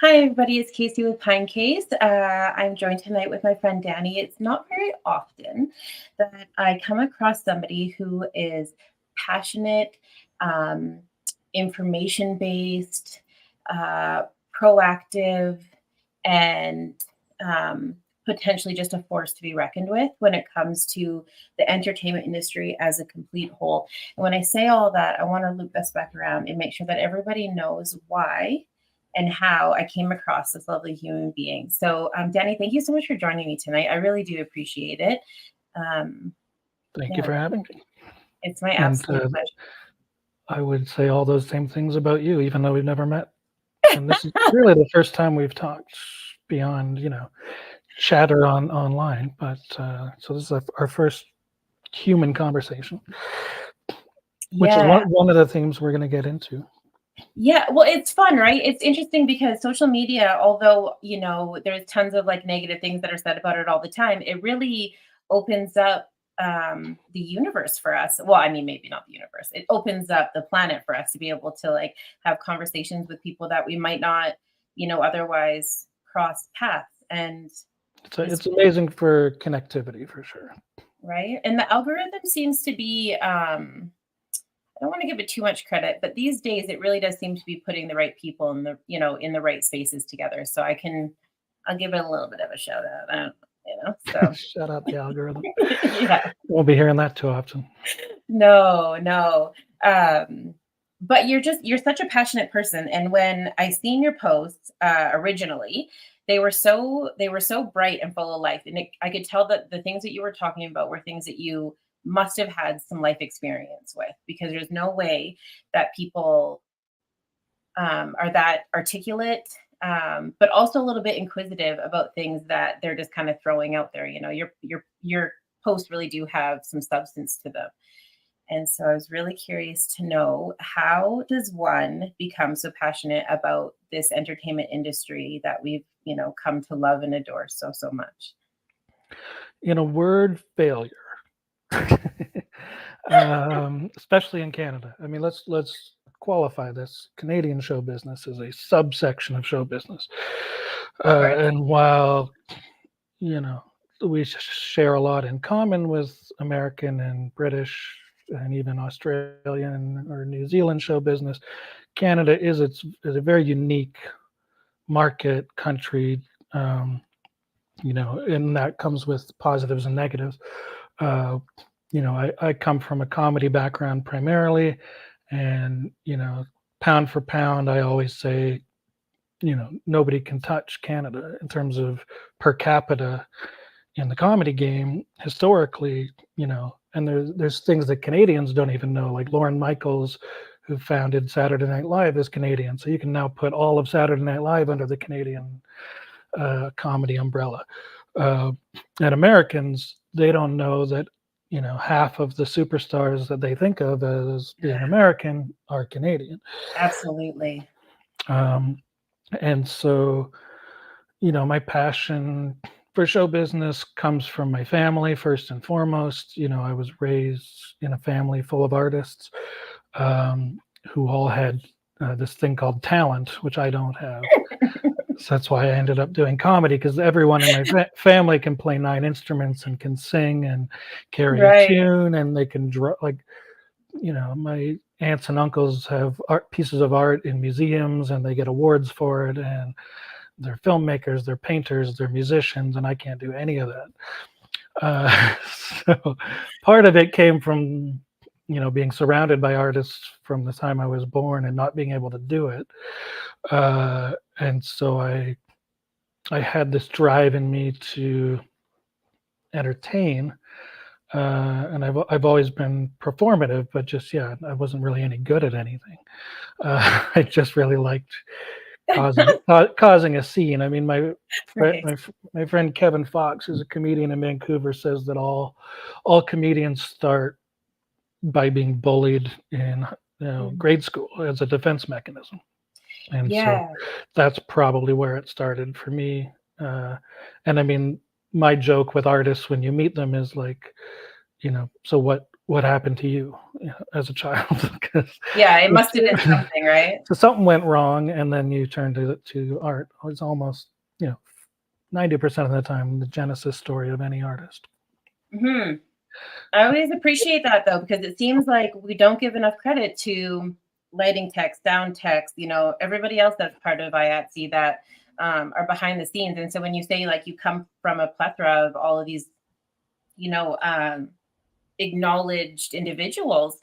Hi, everybody. It's Casey with Pinecase. I'm joined tonight with my friend Danny. It's not very often that I come across somebody who is passionate, um, information based, uh, proactive, and um, potentially just a force to be reckoned with when it comes to the entertainment industry as a complete whole. And when I say all that, I want to loop this back around and make sure that everybody knows why and how I came across this lovely human being. So, Danny, thank you so much for joining me tonight. I really do appreciate it. Um, Thank you yeah, for having me. it's my And absolute pleasure. I would say all those same things about you, even though we've never met. And this is really the first time we've talked beyond, chatter online. But so this is our first human conversation, which is Yeah. one of the themes we're going to get into. Yeah, well, it's fun, right? It's interesting because social media, although, there's tons of like negative things that are said about it all the time, it really opens up the universe for us. Well, I mean, maybe not the universe. It opens up the planet for us to be able to like have conversations with people that we might not, otherwise cross paths. And It's amazing for connectivity for sure. right. And the algorithm seems to be I don't want to give it too much credit, but these days it really does seem to be putting the right people in the, in the right spaces together. So I'll give it a little bit of a shout out. So Shout out the algorithm. yeah, Won't be hearing that too often. no. But you're such a passionate person. And when I seen your posts originally, they were so bright and full of life. And I could tell that the things that you were talking about were things that you must have had some life experience with, because there's no way that people are that articulate, but also a little bit inquisitive about things that they're just kind of throwing out there. Your posts really do have some substance to them. And so I was really curious to know, how does one become so passionate about this entertainment industry that we've, come to love and adore so much? In a word, failure. Especially in Canada. I mean, let's qualify this. Canadian show business is a subsection of show business, and while we share a lot in common with American and British and even Australian or New Zealand show business, Canada is a very unique market country. And that comes with positives and negatives. Uh, I come from a comedy background primarily, and pound for pound, I always say, nobody can touch Canada in terms of per capita in the comedy game historically. And there's things that Canadians don't even know, like Lorne Michaels, who founded Saturday Night Live, is Canadian, so you can now put all of Saturday Night Live under the Canadian comedy umbrella. And Americans, they don't know that half of the superstars that they think of as being American are Canadian. Absolutely. And so, my passion for show business comes from my family first and foremost. I was raised in a family full of artists who all had this thing called talent, which I don't have. So that's why I ended up doing comedy, because everyone in my family can play 9 instruments and can sing and carry a tune, and they can draw. Like, my aunts and uncles have pieces of art in museums, and they get awards for it, and they're filmmakers, they're painters, they're musicians, and I can't do any of that. So part of it came from being surrounded by artists from the time I was born and not being able to do it. And so I had this drive in me to entertain, and I've always been performative, but just I wasn't really any good at anything. I just really liked causing a scene. I mean, my friend Kevin Fox, who's a comedian in Vancouver, says that all comedians start by being bullied in grade school as a defense mechanism. And so that's probably where it started for me. And I mean, my joke with artists when you meet them is like, so what what happened to you, as a child, because Yeah, it must have been it's, something, right? so something went wrong, and then you turn to art. It's almost 90% of the time the genesis story of any artist. Hmm. I always appreciate that though, because it seems like we don't give enough credit to lighting text, sound text, everybody else that's part of IATSE that are behind the scenes. And so when you say like you come from a plethora of all of these, you know, um, acknowledged individuals,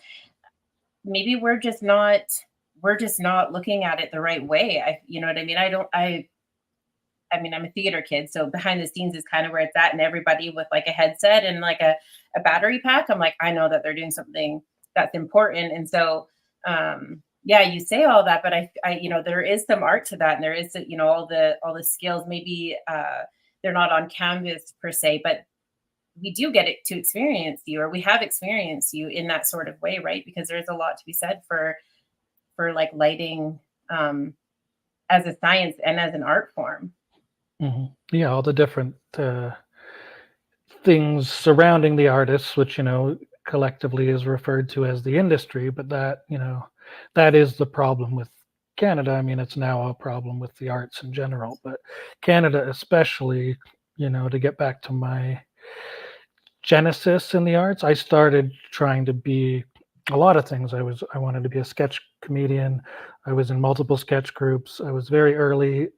maybe we're just not looking at it the right way. You know what I mean? I mean, I'm a theater kid, so behind the scenes is kind of where it's at, and everybody with like a headset and like a battery pack, I'm like, I know that they're doing something that's important. And so, yeah, you say all that, but there is some art to that, and there is, all the skills. Maybe they're not on canvas per se, but we do get it to experience you, or we have experienced you in that sort of way, right? Because there's a lot to be said for like lighting as a science and as an art form. Yeah, all the different things surrounding the artists, which collectively is referred to as the industry, but that is the problem with Canada. I mean, it's now a problem with the arts in general, but Canada especially. To get back to my genesis in the arts, I started trying to be a lot of things. I wanted to be a sketch comedian. I was in multiple sketch groups. I was very early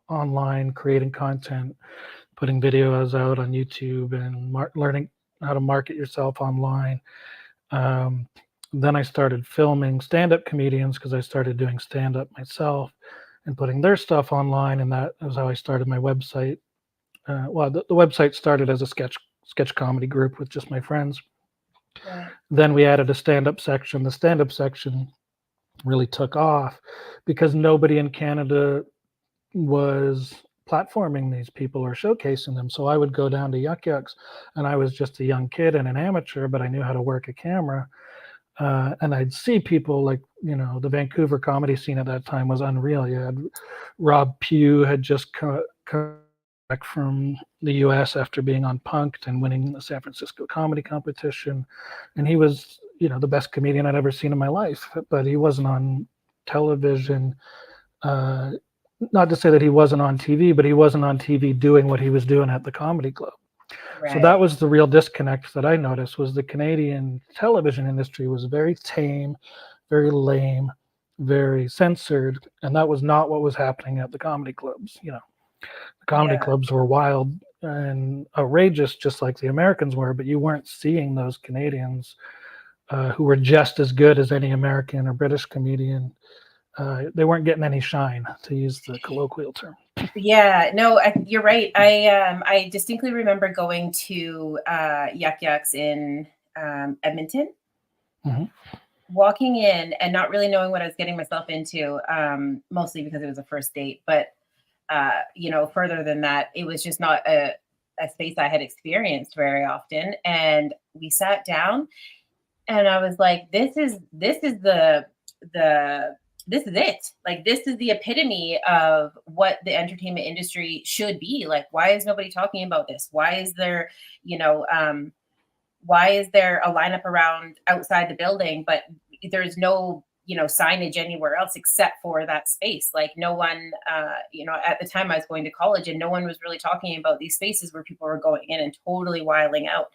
online creating content, putting videos out on YouTube, and learning how to market yourself online. Um, then I started filming stand-up comedians because I started doing stand-up myself and putting their stuff online, and that was how I started my website. Well, the website started as a sketch comedy group with just my friends. Right. Then we added a stand-up section. The stand-up section really took off because nobody in Canada was platforming these people or showcasing them. So I would go down to Yuck Yucks, and I was just a young kid and an amateur, but I knew how to work a camera. And I'd see people like, the Vancouver comedy scene at that time was unreal. You had Rob Pugh had just come back from the US after being on Punked and winning the San Francisco comedy competition. And he was, the best comedian I'd ever seen in my life, but he wasn't on television. Uh, Not to say that he wasn't on TV, but he wasn't on TV doing what he was doing at the comedy club. So Right. that was the real disconnect that I noticed, was the Canadian television industry was very tame, very lame, very censored, and that was not what was happening at the comedy clubs. The comedy Yeah. clubs were wild and outrageous, just like the Americans were, but you weren't seeing those Canadians who were just as good as any American or British comedian. They weren't getting any shine, to use the colloquial term. Yeah, no, you're right. I distinctly remember going to Yuck Yucks in Edmonton, Mhm. walking in and not really knowing what I was getting myself into, mostly because it was a first date. But further than that, it was just not a space I had experienced very often. And we sat down, and I was like, the this is it. Like, this is the epitome of what the entertainment industry should be. Like, why is nobody talking about this? You know, um, why is there a lineup around outside the building, but there's no signage anywhere else except for that space? Like, no one, at the time I was going to college, and no one was really talking about these spaces where people were going in and totally wiling out,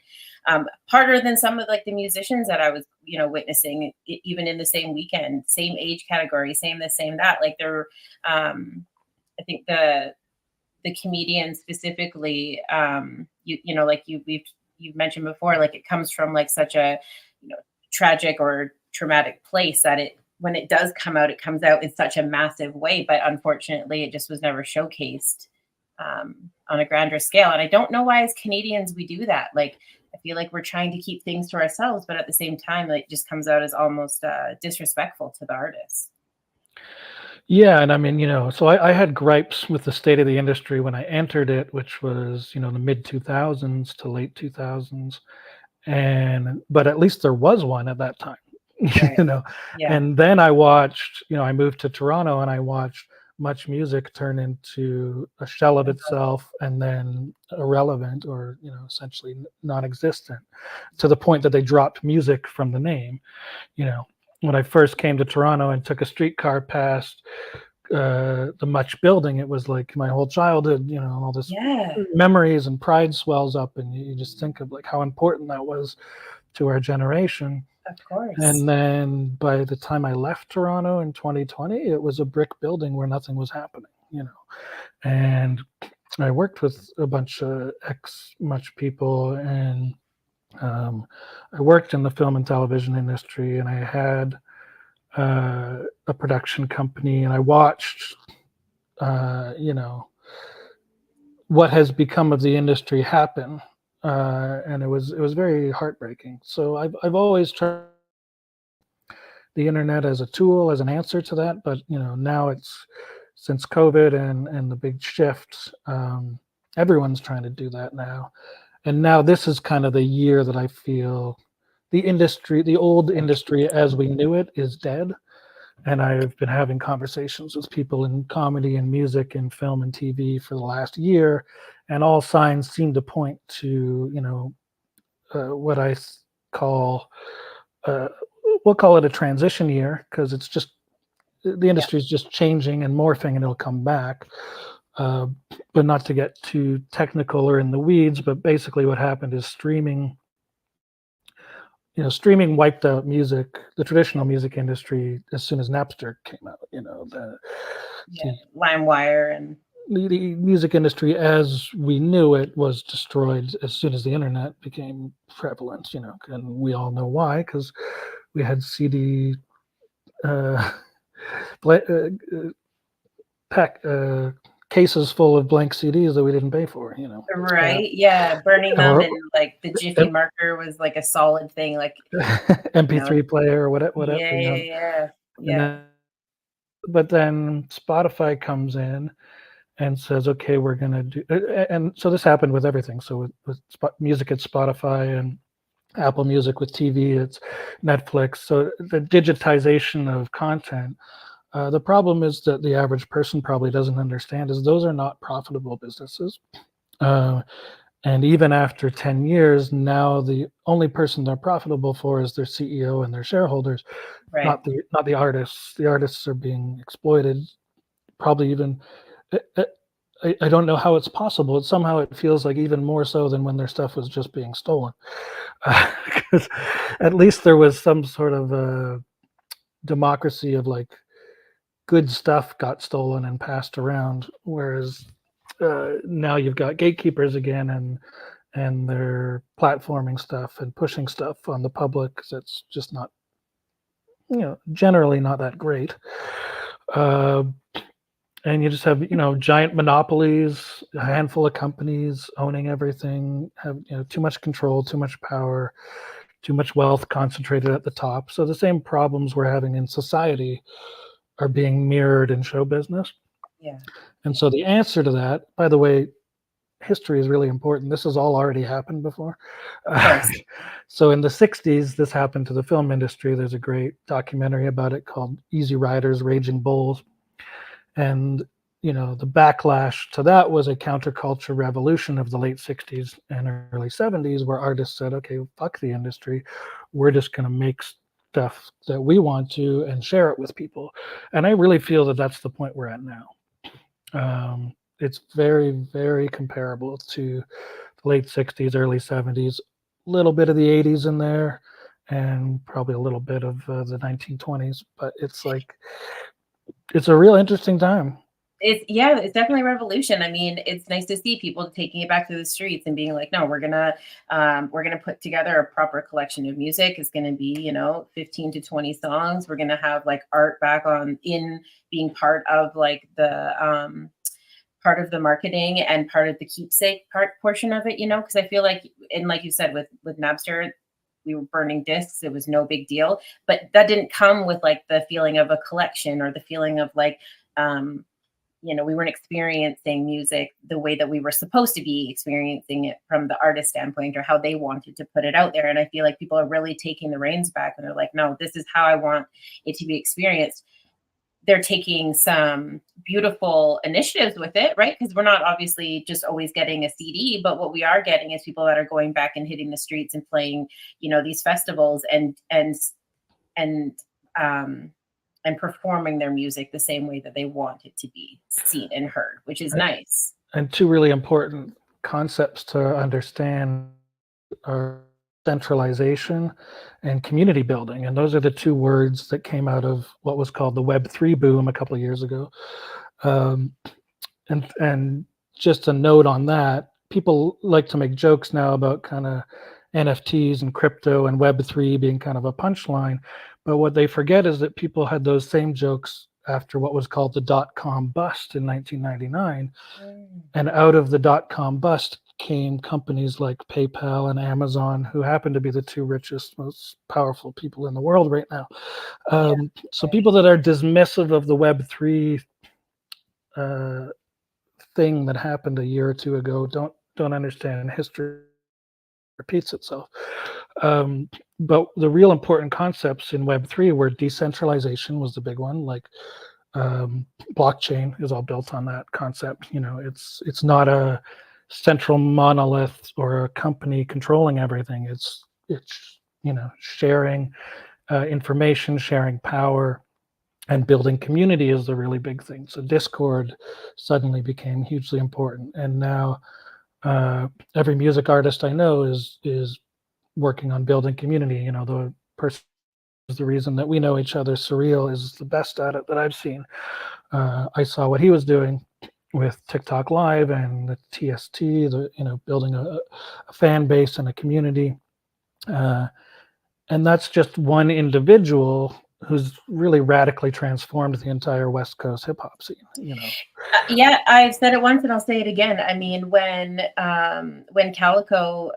harder than some of like the musicians that I was witnessing, even in the same weekend, same age category, same this, same that. Like, they're I think the comedian specifically, like you've mentioned before, like, it comes from like such a tragic or traumatic place that it when it does come out, it comes out in such a massive way. But unfortunately, it just was never showcased on a grander scale. And I don't know why, as Canadians, we do that. Like, I feel like we're trying to keep things to ourselves, but at the same time, like, it just comes out as almost disrespectful to the artists. Yeah, and I mean, so I had gripes with the state of the industry when I entered it, which was, the mid 2000s to late 2000s, but at least there was one at that time, Right. you know. Yeah. And then I watched, I moved to Toronto, and I watched much music turn into a shell of itself and then irrelevant or, essentially non-existent, to the point that they dropped music from the name. When I first came to Toronto and took a streetcar past the Much building, it was like my whole childhood, all this memories and pride swells up, and you just think of like how important that was to our generation. Of course. And then by the time I left Toronto in 2020, it was a brick building where nothing was happening, And I worked with a bunch of ex-Much people, and I worked in the film and television industry, and I had a production company, and I watched, what has become of the industry happen, and it was very heartbreaking. So I've always tried the internet as a tool, as an answer to that, but now it's, since COVID and the big shift, everyone's trying to do that now. And now this is kind of the year that I feel the old industry as we knew it is dead. And I've been having conversations with people in comedy and music and film and TV for the last year, and all signs seem to point to, what I call, we'll call it a transition year, because it's just, the industry is just changing and morphing, and it'll come back. But not to get too technical or in the weeds, but basically what happened is streaming wiped out music, the traditional music industry, as soon as Napster came out. The LimeWire and the music industry as we knew it was destroyed as soon as the internet became prevalent. And we all know why, because we had CD cases full of blank CDs that we didn't pay for. Right, yeah, burning them, and like the Jiffy marker was like a solid thing, like MP3 player or whatever. Yeah. But then Spotify comes in and says, okay, we're going to do, and so this happened with everything. So with music, it's Spotify, and Apple Music with TV, it's Netflix. So the digitization of content. The problem is that the average person probably doesn't understand is those are not profitable businesses. And even after 10 years, now the only person they're profitable for is their CEO and their shareholders, Right. not the artists. The artists are being exploited. Probably even, I don't know how it's possible. Somehow it feels like even more so than when their stuff was just being stolen. Because at least there was some sort of democracy of like, good stuff got stolen and passed around, whereas now you've got gatekeepers again, and they're platforming stuff and pushing stuff on the public that's just not, generally not that great. And you just have, giant monopolies, a handful of companies owning everything, have too much control, too much power, too much wealth concentrated at the top. So the same problems we're having in society are being mirrored in show business. Yeah. And so the answer to that, by the way, history is really important. This has all already happened before. So in the 60s, this happened to the film industry. There's a great documentary about it called Easy Riders, Raging Bulls. And, the backlash to that was a counterculture revolution of the late 60s and early 70s, where artists said, okay, fuck the industry. We're just going to make stuff that we want to and share it with people. And I really feel that that's the point we're at now. It's very, very comparable to the late 60s, early 70s, a little bit of the 80s in there, and probably a little bit of the 1920s. But it's like, it's a real interesting time. It's definitely a revolution. I mean, it's nice to see people taking it back to the streets and being like, no, we're gonna put together a proper collection of music. It's gonna be, 15 to 20 songs. We're gonna have like art back in being part of like the part of the marketing and part of the keepsake portion of it, because I feel like, and like you said, with Napster, we were burning discs. It was no big deal, but that didn't come with like the feeling of a collection or the feeling of like, we weren't experiencing music the way that we were supposed to be experiencing it from the artist standpoint or how they wanted to put it out there. And I feel like people are really taking the reins back, and they're like, no, this is how I want it to be experienced. they're taking some beautiful initiatives with it, right? Because we're not obviously just always getting a CD, but what we are getting is people that are going back and hitting the streets and playing, these festivals and um, and performing their music the same way that they want it to be seen and heard, which is nice. And two really important concepts to understand are centralization and community building. And those are the two words that came out of what was called the Web3 boom a couple of years ago. Um, and just a note on that, people like to make jokes now about kind of NFTs and crypto and Web3 being kind of a punchline. But what they forget is that people had those same jokes after what was called the dot-com bust in 1999. And out of the dot-com bust came companies like PayPal and Amazon, who happen to be the two richest, most powerful people in the world right now. So people that are dismissive of the Web3 thing that happened a year or two ago don't understand history repeats itself. But the real important concepts in Web3 were decentralization was the big one. Like blockchain is all built on that concept. It's not a central monolith or a company controlling everything. It's sharing information, sharing power, and building community is the really big thing. So Discord suddenly became hugely important, and now every music artist I know is working on building community. The person is the reason that we know each other. Surreal is the best at it that I've seen. I saw what he was doing with TikTok Live and the TST, building a fan base and a community. And that's just one individual who's really radically transformed the entire West Coast hip hop scene. Yeah, I've said it once and I'll say it again. I mean, when Calico,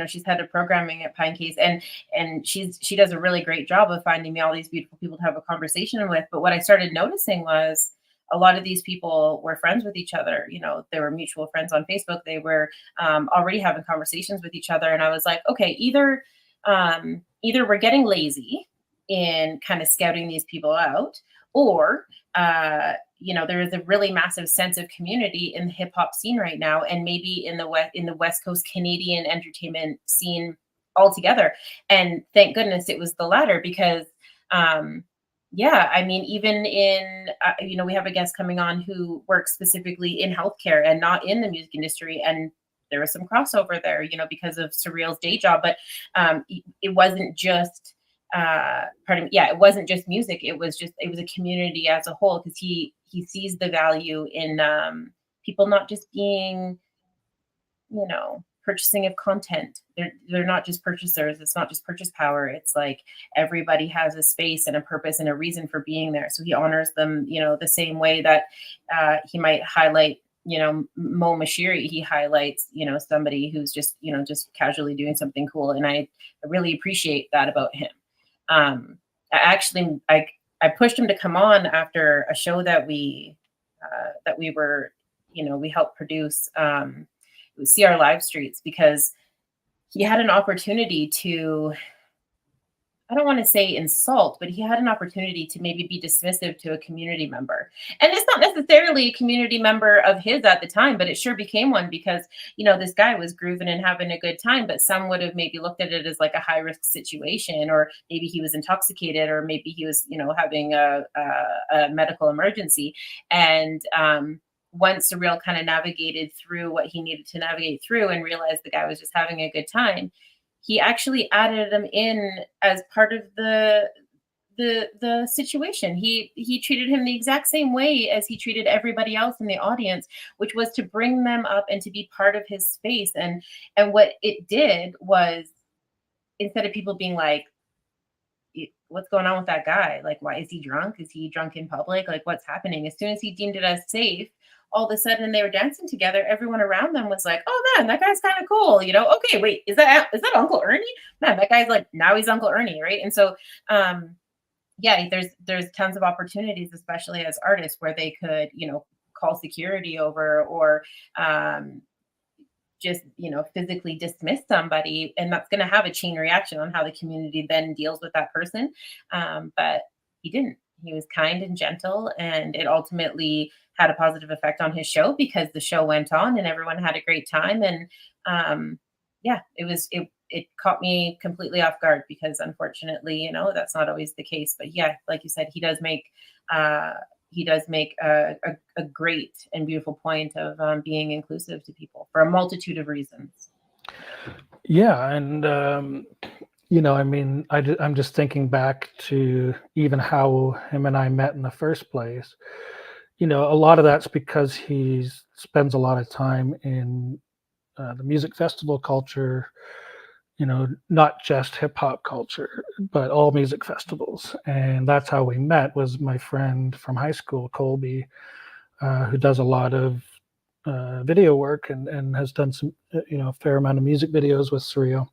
she's head of programming at Pinecase, and she does a really great job of finding me all these beautiful people to have a conversation with. But what I started noticing was a lot of these people were friends with each other. They were mutual friends on Facebook. They were already having conversations with each other, and I was like, okay, either we're getting lazy in kind of scouting these people out, or there is a really massive sense of community in the hip hop scene right now, and maybe in the West Coast Canadian entertainment scene altogether. And thank goodness it was the latter, because I mean, even in we have a guest coming on who works specifically in healthcare and not in the music industry, and there was some crossover there, because of Surreal's day job. But it wasn't just it wasn't just music. It was a community as a whole, because he sees the value in people not just being, purchasing of content. They're not just purchasers. It's not just purchase power. It's like everybody has a space and a purpose and a reason for being there. So he honors them, the same way that he might highlight, Mo Mashiri. He highlights, somebody who's just casually doing something cool. And I really appreciate that about him. I pushed him to come on after a show that we were, we helped produce, CR Live Streets, because he had an opportunity to, I don't want to say insult, but he had an opportunity to maybe be dismissive to a community member. And it's not necessarily a community member of his at the time, but it sure became one, because, this guy was grooving and having a good time, but some would have maybe looked at it as like a high risk situation, or maybe he was intoxicated, or maybe he was, having a medical emergency. And once Surreal kind of navigated through what he needed to navigate through and realized the guy was just having a good time, he actually added them in as part of the situation. He treated him the exact same way as he treated everybody else in the audience, which was to bring them up and to be part of his space. And what it did was, instead of people being like, what's going on with that guy? Like, why is he drunk? Is he drunk in public? Like, what's happening? As soon as he deemed it as safe, all of a sudden they were dancing together. Everyone around them was like, oh man, that guy's kind of cool. Okay, wait, is that Uncle Ernie? Man, that guy's like, now he's Uncle Ernie, right? And so there's tons of opportunities, especially as artists, where they could, call security over, or just, physically dismiss somebody, and that's going to have a chain reaction on how the community then deals with that person. But he didn't. He was kind and gentle, and it ultimately had a positive effect on his show because the show went on and everyone had a great time. And yeah, it caught me completely off guard because unfortunately, that's not always the case. But yeah, like you said, uh, he does make a great and beautiful point of being inclusive to people for a multitude of reasons. Yeah, and I mean, I'm just thinking back to even how him and I met in the first place. A lot of that's because he spends a lot of time in the music festival culture, not just hip hop culture, but all music festivals. And that's how we met, was my friend from high school, Colby, who does a lot of video work and has done some, a fair amount of music videos with Surreal.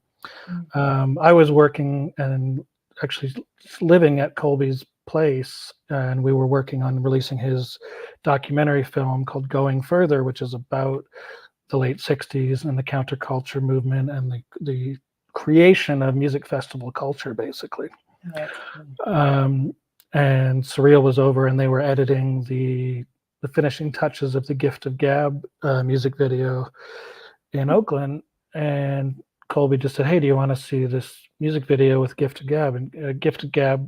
Mm. I was working and actually living at Colby's place, and we were working on releasing his documentary film called Going Further, which is about the late 60s and the counterculture movement and the creation of music festival culture, basically. Oh, that's cool. And Surreal was over and they were editing the finishing touches of the Gift of Gab music video in Oakland. And Colby just said, "Hey, do you want to see this music video with Gift of Gab?" And Gift of Gab,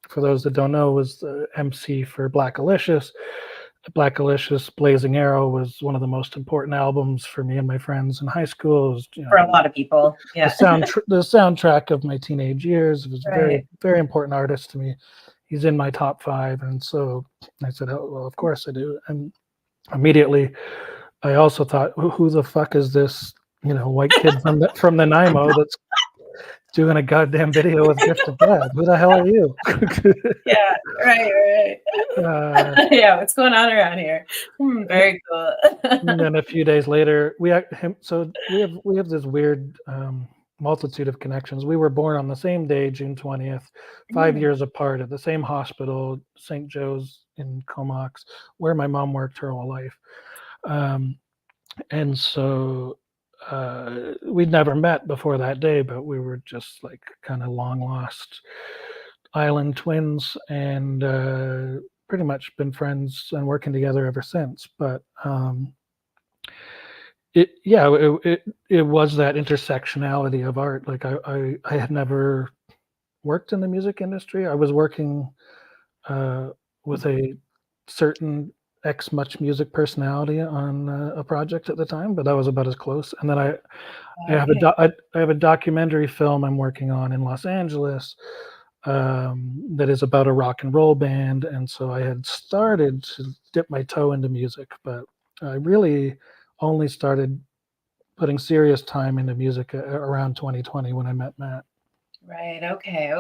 for those that don't know, was the MC for Black Alicious. Black Alicious, Blazing Arrow was one of the most important albums for me and my friends in high school. It was, For a lot of people, yeah. the soundtrack of my teenage years. It was a very, Right. very important artist to me. He's in my top 5. And so I said, "Oh, well, of course I do." And immediately I also thought, who the fuck is this, white kid from the NIMO that's doing a goddamn video with Gift of Gab? Who the hell are you? Yeah, right. Yeah, what's going on around here? Very cool. And then a few days later, we have this weird multitude of connections. We were born on the same day, June 20th, 5 years apart, at the same hospital, St. Joe's in Comox, where my mom worked her whole life. And so we'd never met before that day, but we were just like kind of long lost island twins, and pretty much been friends and working together ever since. But it was that intersectionality of art. Like I had never worked in the music industry. I was working with a certain ex Much Music personality on a project at the time, but that was about as close. And then I have a documentary film I'm working on in Los Angeles that is about a rock and roll band. And so I had started to dip my toe into music, but I really only started putting serious time into music around 2020 when I met Matt. Right. Okay.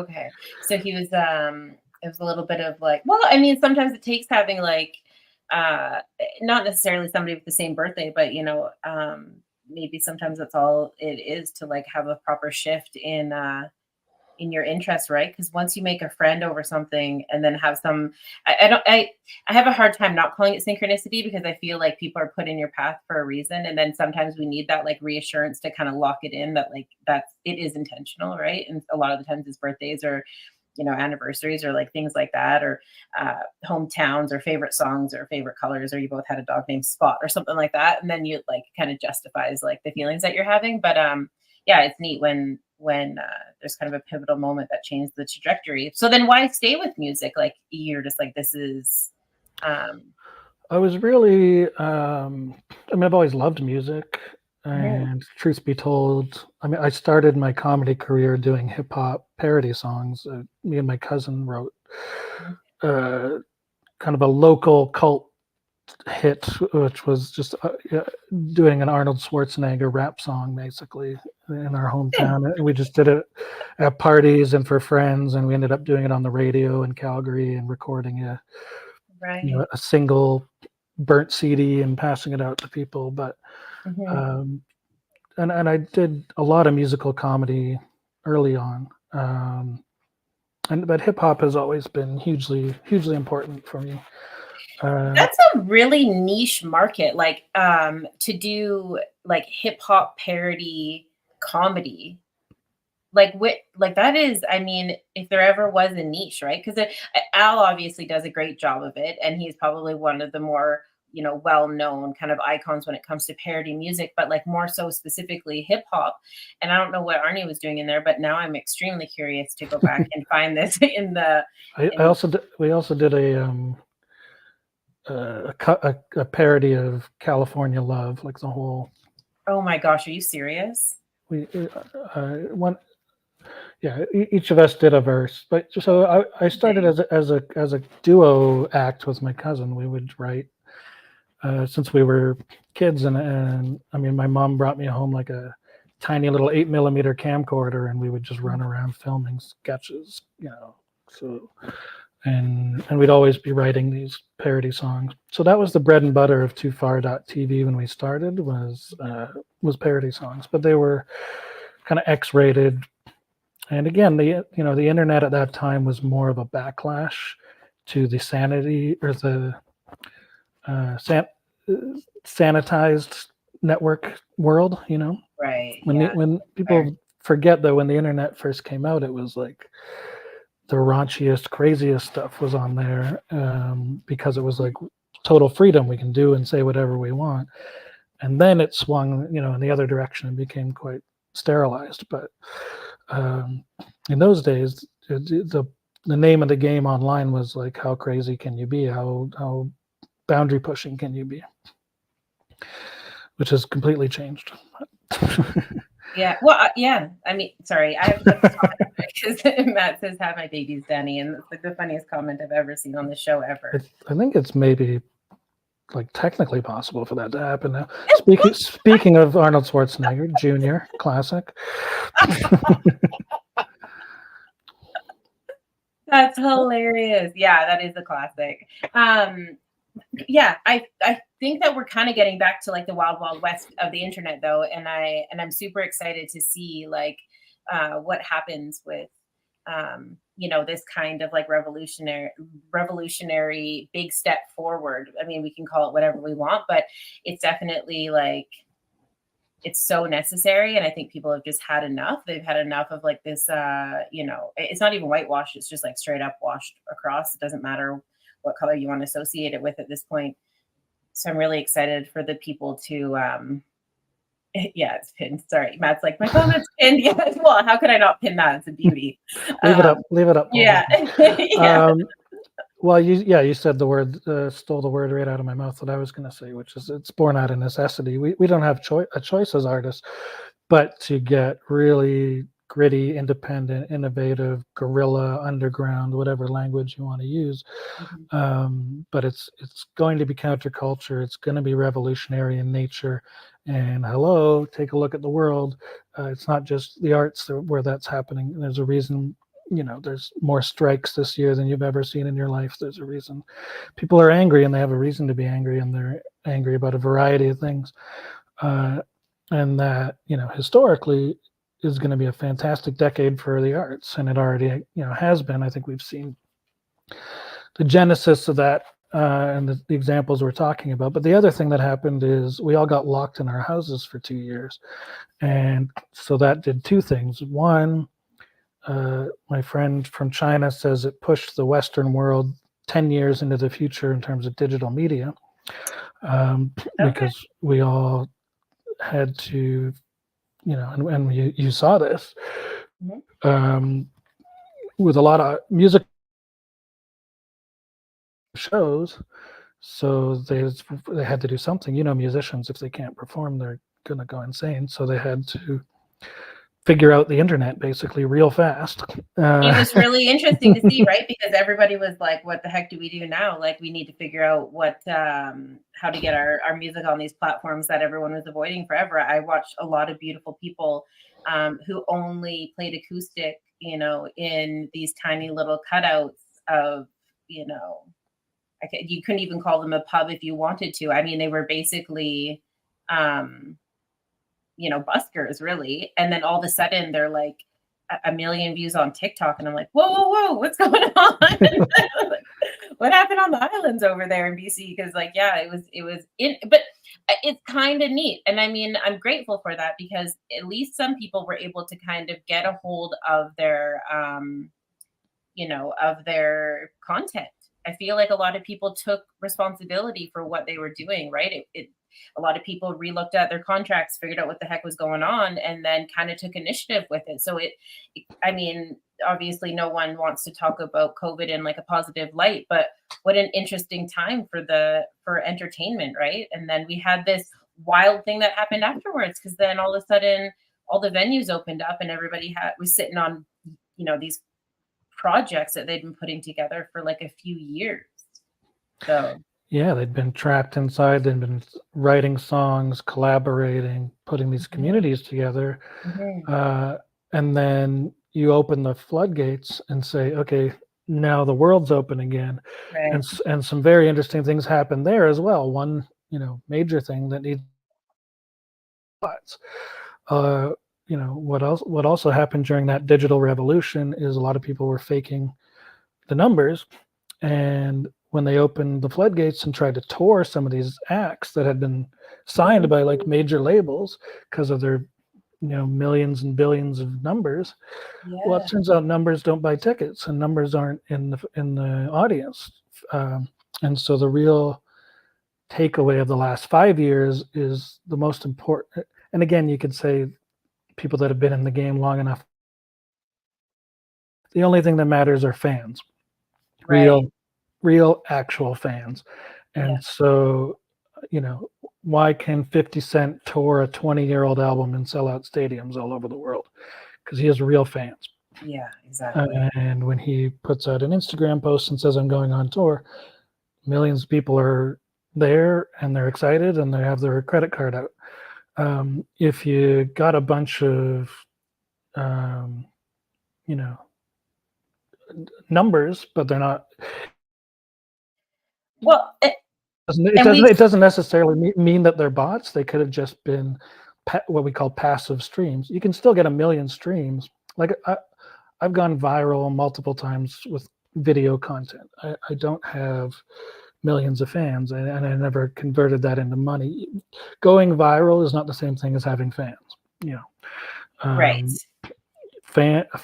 So he was it was a little bit of like, well, I mean, sometimes it takes having like not necessarily somebody with the same birthday, but maybe sometimes that's all it is to like have a proper shift in your interest, right? Because once you make a friend over something and then have some, I have a hard time not calling it synchronicity because I feel like people are put in your path for a reason, and then sometimes we need that like reassurance to kind of lock it in that like it is intentional, right? And a lot of the times it's birthdays or anniversaries or like things like that, or hometowns or favorite songs or favorite colors, or you both had a dog named Spot or something like that, and then you like kind of justifies like the feelings that you're having. But yeah, it's neat when there's kind of a pivotal moment that changed the trajectory. So then why stay with music? Like you're just like, this is I was really I mean, I've always loved music, and truth be told, I mean, I started my comedy career doing hip hop parody songs. Me and my cousin wrote kind of a local cult hit, which was just doing an Arnold Schwarzenegger rap song, basically, in our hometown. And we just did it at parties and for friends, and we ended up doing it on the radio in Calgary and recording a single burnt CD and passing it out to people. But and I did a lot of musical comedy early on. But hip hop has always been hugely important for me. That's a really niche market, like to do like hip hop parody comedy. like that is, I mean, if there ever was a niche, right? Because Al obviously does a great job of it, and he's probably one of the more, well-known kind of icons when it comes to parody music, but like more so specifically hip hop. And I don't know what Arnie was doing in there, but now I'm extremely curious to go back and find this in the I also we also did a parody of California Love, like the whole. Oh my gosh, are you serious? We one yeah, each of us did a verse, but so I started as a duo act with my cousin. We would write since we were kids, and I mean, my mom brought me home like a tiny little 8mm camcorder, and we would just run around filming sketches, So, and we'd always be writing these parody songs. So that was the bread and butter of TooFar.tv when we started, was parody songs, but they were kind of X-rated. And again, the internet at that time was more of a backlash to the sanity, or the sanitized network world. Right. When people forget that when the internet first came out, it was like the raunchiest, craziest stuff was on there, because it was like total freedom. We can do and say whatever we want. And then it swung, in the other direction and became quite sterilized. But in those days, the name of the game online was like, how crazy can you be? How boundary pushing can you be? Which has completely changed. Yeah. Well, yeah. I mean, sorry, I have to comment because Matt says, "Have my babies, Danny," and it's like the funniest comment I've ever seen on the show ever. I think it's maybe like technically possible for that to happen now. Speaking of Arnold Schwarzenegger Jr., classic. That's hilarious. Yeah, that is a classic. Yeah, I think that we're kind of getting back to like the wild west of the internet though, and I'm super excited to see like what happens with this kind of like revolutionary big step forward. I mean, we can call it whatever we want, but it's definitely like it's so necessary, and I think people have just had enough. They've had enough of like this it's not even whitewashed, it's just like straight up washed across. It doesn't matter what color you want to associate it with at this point. So I'm really excited for the people to yeah, it's pinned. Sorry, Matt's like, my comment's pinned. Yeah, well, how could I not pin that? It's a beauty. Leave it up. Yeah. Yeah. Well, you said the word, stole the word right out of my mouth that I was going to say, which is it's born out of necessity. We don't have a choice as artists, but to get really gritty, independent, innovative, guerrilla, underground, whatever language you want to use. But it's going to be counterculture. It's going to be revolutionary in nature. And hello, take a look at the world. It's not just the arts where that's happening. There's a reason. There's more strikes this year than you've ever seen in your life. There's a reason. People are angry, and they have a reason to be angry, and they're angry about a variety of things. And that, historically is going to be a fantastic decade for the arts, and it already, has been. I think we've seen the genesis of that, and the examples we're talking about. But the other thing that happened is we all got locked in our houses for 2 years. And so that did two things. One, my friend from China says it pushed the Western world 10 years into the future in terms of digital media, because we all had to, and you saw this with a lot of music shows. So they had to do something. Musicians, if they can't perform, they're going to go insane. So they had to figure out the internet basically real fast. It was really interesting to see, right? Because everybody was like, what the heck do we do now? Like, we need to figure out how to get our music on these platforms that everyone was avoiding forever. I watched a lot of beautiful people who only played acoustic, in these tiny little cutouts of, you couldn't even call them a pub if you wanted to. I mean, they were basically buskers really. And then all of a sudden they're like a million views on TikTok. And I'm like, whoa, what's going on? Like, what happened on the islands over there in BC? Because like, yeah, it was in, but it's kind of neat, and I mean, I'm grateful for that because at least some people were able to kind of get a hold of their of their content. I feel like a lot of people took responsibility for what they were doing, right? A lot of people relooked at their contracts, figured out what the heck was going on, and then kind of took initiative with it. So I mean, obviously, no one wants to talk about COVID in like a positive light, but what an interesting time for entertainment, right? And then we had this wild thing that happened afterwards because then all of a sudden, all the venues opened up and everybody was sitting on these projects that they'd been putting together for like a few years. So Yeah, they'd been trapped inside, they'd been writing songs, collaborating, putting these communities together. mhm, And then you open the floodgates and say, okay, now the world's open again. right, And some very interesting things happen there as well. One, major thing that needs thoughts. Uh, what also happened during that digital revolution is a lot of people were faking the numbers, and when they opened the floodgates and tried to tour some of these acts that had been signed mhm, by like major labels because of their millions and billions of numbers, well, it yeah, turns out numbers don't buy tickets and numbers aren't in the audience. And so the real takeaway of the last 5 years is the most important. And again, you could say people that have been in the game long enough, the only thing that matters are fans, right, real real actual fans. yeah, And so, you know, why can 50 Cent tour a 20-year-old album and sell out stadiums all over the world? Because he has real fans. yeah, exactly. And when he puts out an Instagram post and says, I'm going on tour, millions of people are there and they're excited and they have their credit card out. If you got a bunch of, um, you know, numbers, but they're not, Well, it and doesn't we've it doesn't necessarily mean that they're bots. They could have just been what we call passive streams. You can still get a million streams. Like I've gone viral multiple times with video content. I don't have millions of fans, and I never converted that into money. Going viral is not the same thing as having fans. You know, right. um,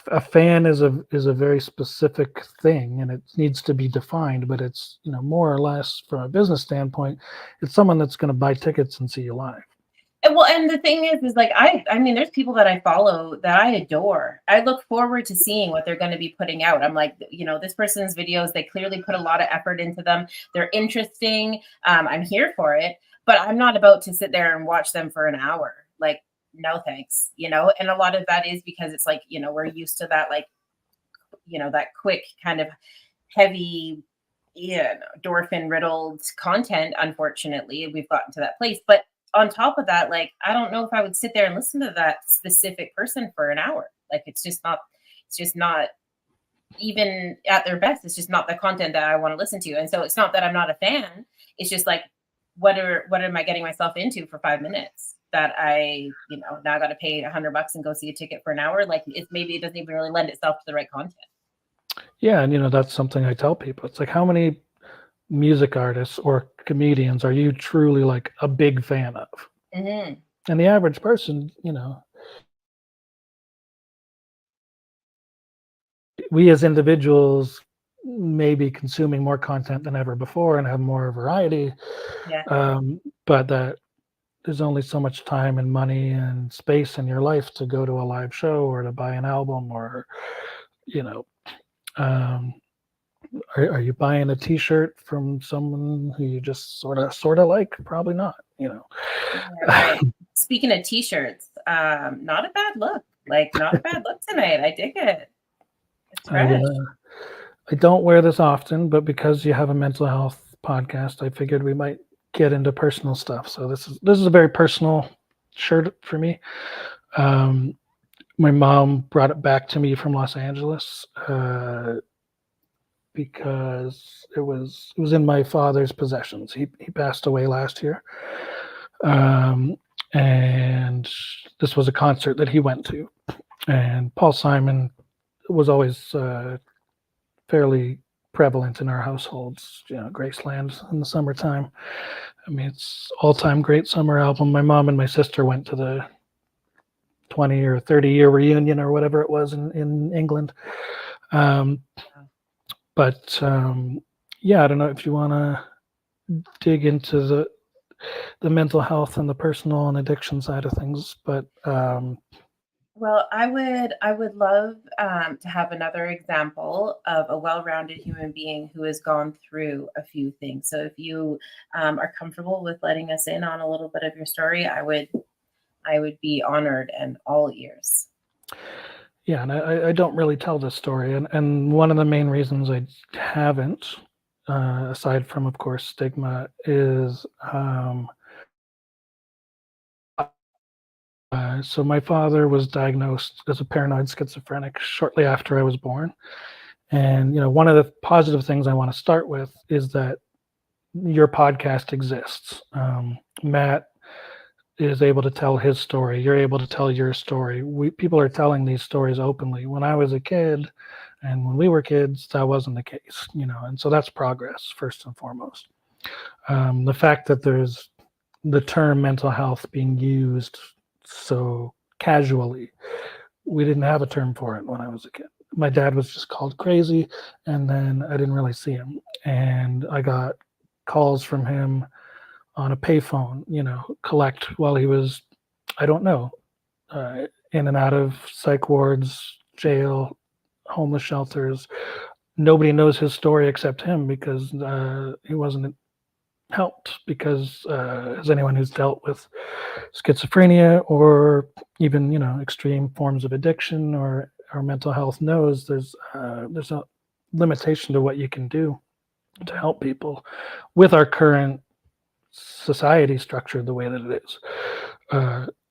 a fan is a very specific thing, and it needs to be defined. But it's more or less from a business standpoint, it's someone that's going to buy tickets and see you live. And well, and the thing is like I mean, there's people that I follow that I adore. I look forward to seeing what they're going to be putting out. I'm like, this person's videos, they clearly put a lot of effort into them. They're interesting. I'm here for it, but I'm not about to sit there and watch them for an hour. Like, no thanks, And a lot of that is because it's like, we're used to that, like, that quick kind of heavy, yeah, endorphin riddled content. Unfortunately, we've gotten to that place. But on top of that, like, I don't know if I would sit there and listen to that specific person for an hour. Like, it's just not even at their best. It's just not the content that I want to listen to. And so it's not that I'm not a fan. It's just like, what am I getting myself into for 5 minutes that now I got to pay $100 and go see a ticket for an hour? Like, maybe it doesn't even really lend itself to the right content. Yeah, and that's something I tell people. It's like, how many music artists or comedians are you truly like a big fan of? Hmm. And the average person, we as individuals may be consuming more content than ever before and have more variety, Yeah. but that there's only so much time and money and space in your life to go to a live show or to buy an album or you know um, are you buying a t-shirt from someone who you just sort of like? Probably not. Yeah, right. Speaking of t-shirts, not a bad look. Like, not a bad look tonight. I dig it. It's I fresh. I don't wear this often, but because you have a mental health podcast, I figured we might get into personal stuff. So this is a very personal shirt for me. Um, my mom brought it back to me from Los Angeles because it was in my father's possessions. He passed away last year, um, and this was a concert that he went to. And Paul Simon was always fairly prevalent in our households. Graceland in the summertime. I mean, it's all-time great summer album. My mom and my sister went to the 20 or 30-year reunion or whatever it was in England. But yeah, I don't know if you want to dig into the mental health and the personal and addiction side of things, but Well, I would love to have another example of a well-rounded human being who has gone through a few things. So if you are comfortable with letting us in on a little bit of your story, I would be honored and all ears. yeah, and I don't really tell this story, and one of the main reasons I haven't, aside from of course stigma, is so my father was diagnosed as a paranoid schizophrenic shortly after I was born. And one of the positive things I want to start with is that your podcast exists. Matt is able to tell his story. You're able to tell your story. People are telling these stories openly. When I was a kid, and when we were kids, that wasn't the case. And so that's progress first and foremost. The fact that there's the term mental health being used so casually. We didn't have a term for it when I was a kid. My dad was just called crazy, and then I didn't really see him. And I got calls from him on a payphone, collect while he was, I don't know, in and out of psych wards, jail, homeless shelters. Nobody knows his story except him because he wasn't helped, because as anyone who's dealt with schizophrenia or even extreme forms of addiction or mental health knows, there's a limitation to what you can do to help people with our current society structured the way that it is.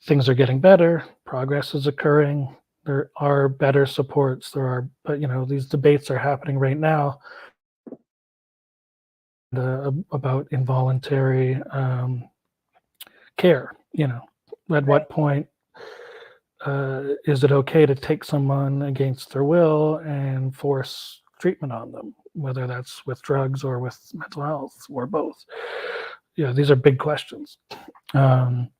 Things are getting better, progress is occurring, there are better supports, but these debates are happening right now about involuntary care. At what point is it okay to take someone against their will and force treatment on them, whether that's with drugs or with mental health or both? These are big questions. But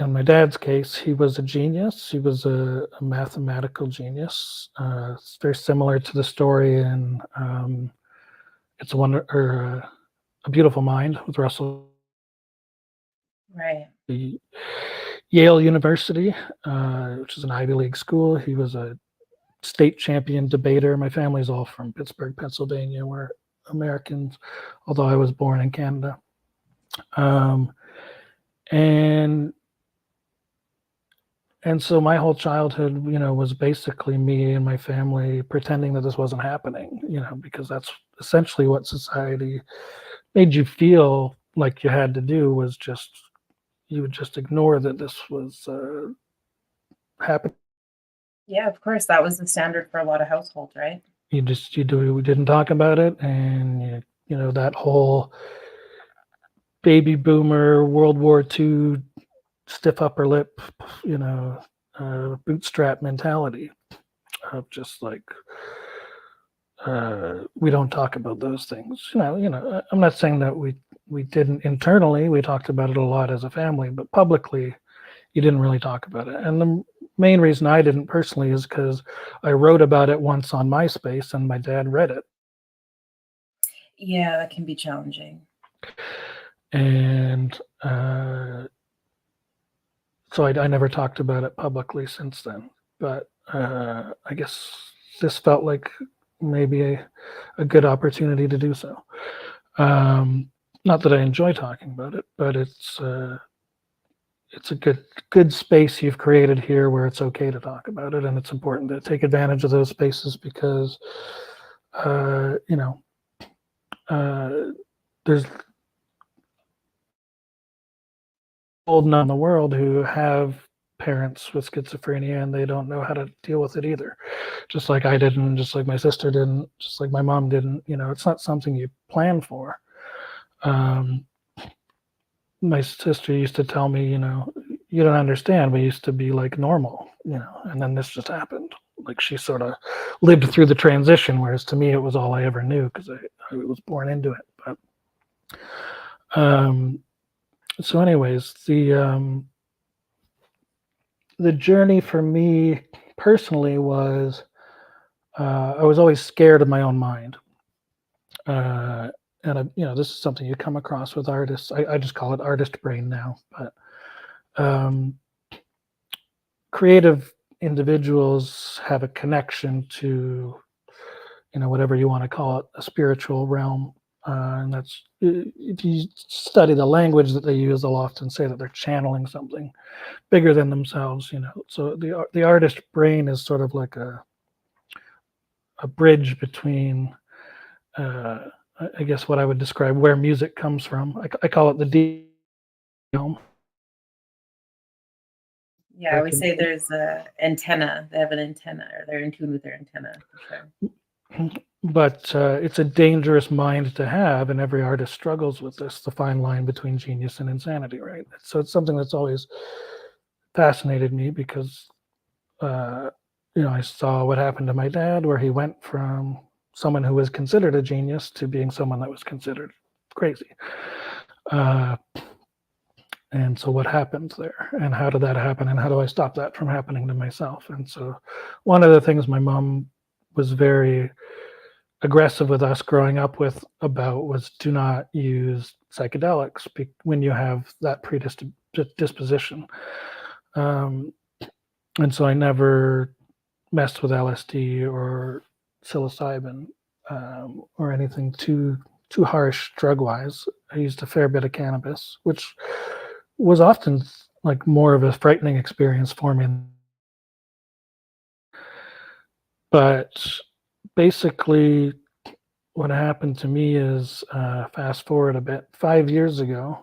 in my dad's case, he was a genius. He was a mathematical genius. It's very similar to the story in It's a Beautiful Mind with Russell. Right. The Yale University, which is an Ivy League school. He was a state champion debater. My family's all from Pittsburgh, Pennsylvania. We're Americans, although I was born in Canada. And so my whole childhood, was basically me and my family pretending that this wasn't happening, because that's essentially what society made you feel like you had to do, was you would just ignore that this was happening. Yeah, of course. That was the standard for a lot of households, right? We didn't talk about it, and that whole baby boomer World War II stiff upper lip, bootstrap mentality of just like, we don't talk about those things. I'm not saying that we didn't internally. We talked about it a lot as a family, but publicly, you didn't really talk about it. And the main reason I didn't personally is because I wrote about it once on MySpace, and my dad read it. Yeah, that can be challenging. And so I never talked about it publicly since then. But I guess this felt like maybe a good opportunity to do so. Not that I enjoy talking about it, but it's a good space you've created here where it's okay to talk about it, and it's important to take advantage of those spaces because there's old enough in the world who have parents with schizophrenia and they don't know how to deal with it either, just like I didn't, just like my sister didn't, just like my mom didn't. It's not something you plan for. My sister used to tell me, you don't understand, we used to be like normal, and then this just happened. Like she sort of lived through the transition, whereas to me it was all I ever knew because I was born into it. But so anyways, the journey for me personally was I was always scared of my own mind. And this is something you come across with artists. I just call it artist brain now, but creative individuals have a connection to, whatever you want to call it, a spiritual realm. And that's, if you study the language that they use, they'll often say that they're channeling something bigger than themselves, So the artist brain is sort of like a bridge between, I guess what I would describe where music comes from. I call it the deep realm. Yeah, I always say there's a antenna. They have an antenna, or they're in tune with their antenna for sure. But it's a dangerous mind to have, and every artist struggles with this, the fine line between genius and insanity, right? So it's something that's always fascinated me because, I saw what happened to my dad, where he went from someone who was considered a genius to being someone that was considered crazy. And so what happens there, and how did that happen, and how do I stop that from happening to myself? And so one of the things my mom was very aggressive with us growing up about was do not use psychedelics when you have that predisposition. And so I never messed with LSD or psilocybin or anything too harsh drug-wise. I used a fair bit of cannabis, which was often like more of a frightening experience for me. But basically, what happened to me is, fast forward a bit, 5 years ago,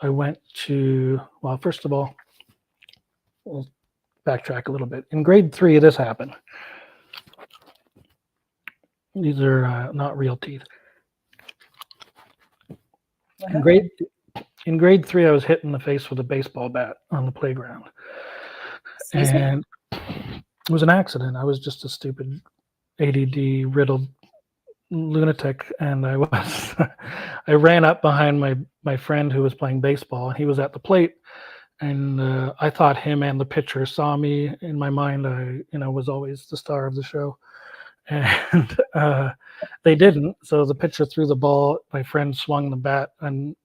I went to, well, first of all, we'll backtrack a little bit. In grade 3, this happened. These are not real teeth. In grade 3, I was hit in the face with a baseball bat on the playground. And it was an accident. I was just a stupid ADD riddled lunatic, and I ran up behind my friend who was playing baseball, and he was at the plate, and I thought him and the pitcher saw me. In my mind, I was always the star of the show, and they didn't. So the pitcher threw the ball, my friend swung the bat, and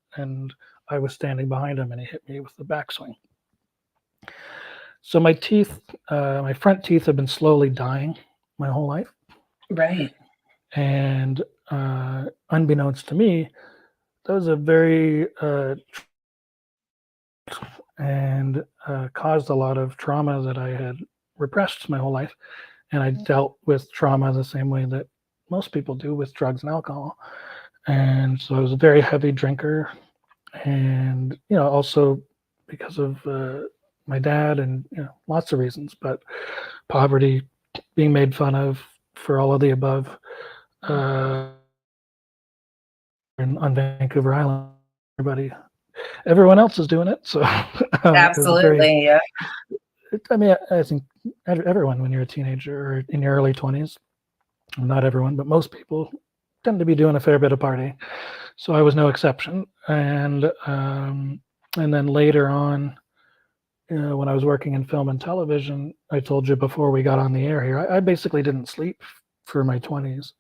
I was standing behind him, and he hit me with the backswing. So my teeth, my front teeth have been slowly dying my whole life. Right. And unbeknownst to me, that was a very and caused a lot of trauma that I had repressed my whole life. And I dealt with trauma the same way that most people do with drugs and alcohol. And so I was a very heavy drinker, and also because of my dad and lots of reasons, but poverty, being made fun of for all of the above. On Vancouver Island, everyone else is doing it. So absolutely, yeah. I mean, I think everyone, when you're a teenager or in your early 20s, not everyone, but most people tend to be doing a fair bit of partying. So I was no exception. And then later on, when I was working in film and television, I told you before we got on the air here, I basically didn't sleep for my 20s.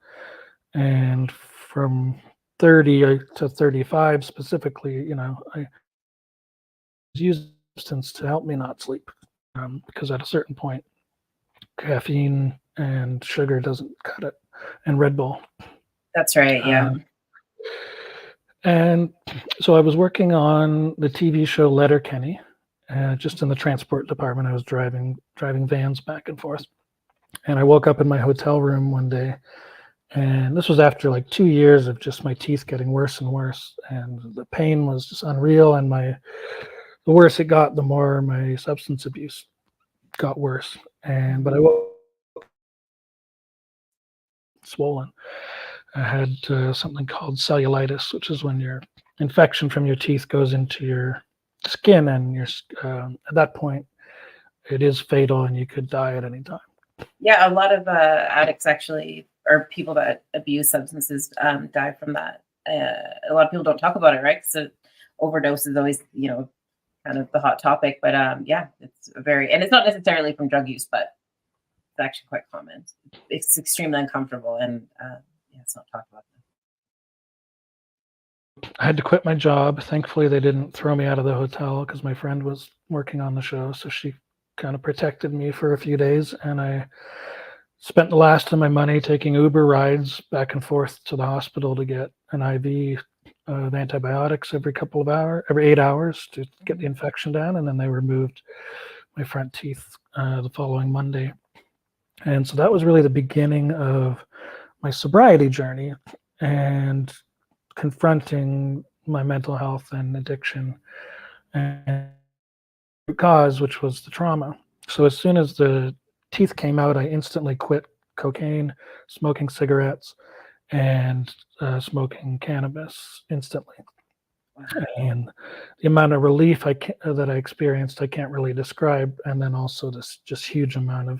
And from 30 to 35 specifically, I used substance to help me not sleep, because at a certain point, caffeine and sugar doesn't cut it, and Red Bull. That's right, yeah. And so I was working on the TV show Letterkenny, just in the transport department. I was driving vans back and forth. And I woke up in my hotel room one day, and this was after like 2 years of just my teeth getting worse and worse. And the pain was just unreal. And the worse it got, the more my substance abuse got worse. But I woke swollen. I had something called cellulitis, which is when your infection from your teeth goes into your skin, and at that point, it is fatal, and you could die at any time. Yeah, a lot of addicts actually, or people that abuse substances, die from that. A lot of people don't talk about it, right? So overdose is always, kind of the hot topic. But yeah, it's very, and it's not necessarily from drug use, but it's actually quite common. It's extremely uncomfortable, and yeah, it's not talked about. I had to quit my job. Thankfully, they didn't throw me out of the hotel because my friend was working on the show, so she kind of protected me for a few days, and I spent the last of my money taking Uber rides back and forth to the hospital to get an IV of antibiotics every 8 hours to get the infection down, and then they removed my front teeth the following Monday. And so that was really the beginning of my sobriety journey and confronting my mental health and addiction and cause, which was the trauma. So as soon as the teeth came out, I instantly quit cocaine, smoking cigarettes, and smoking cannabis instantly. And the amount of relief that I experienced, I can't really describe. And then also this just huge amount of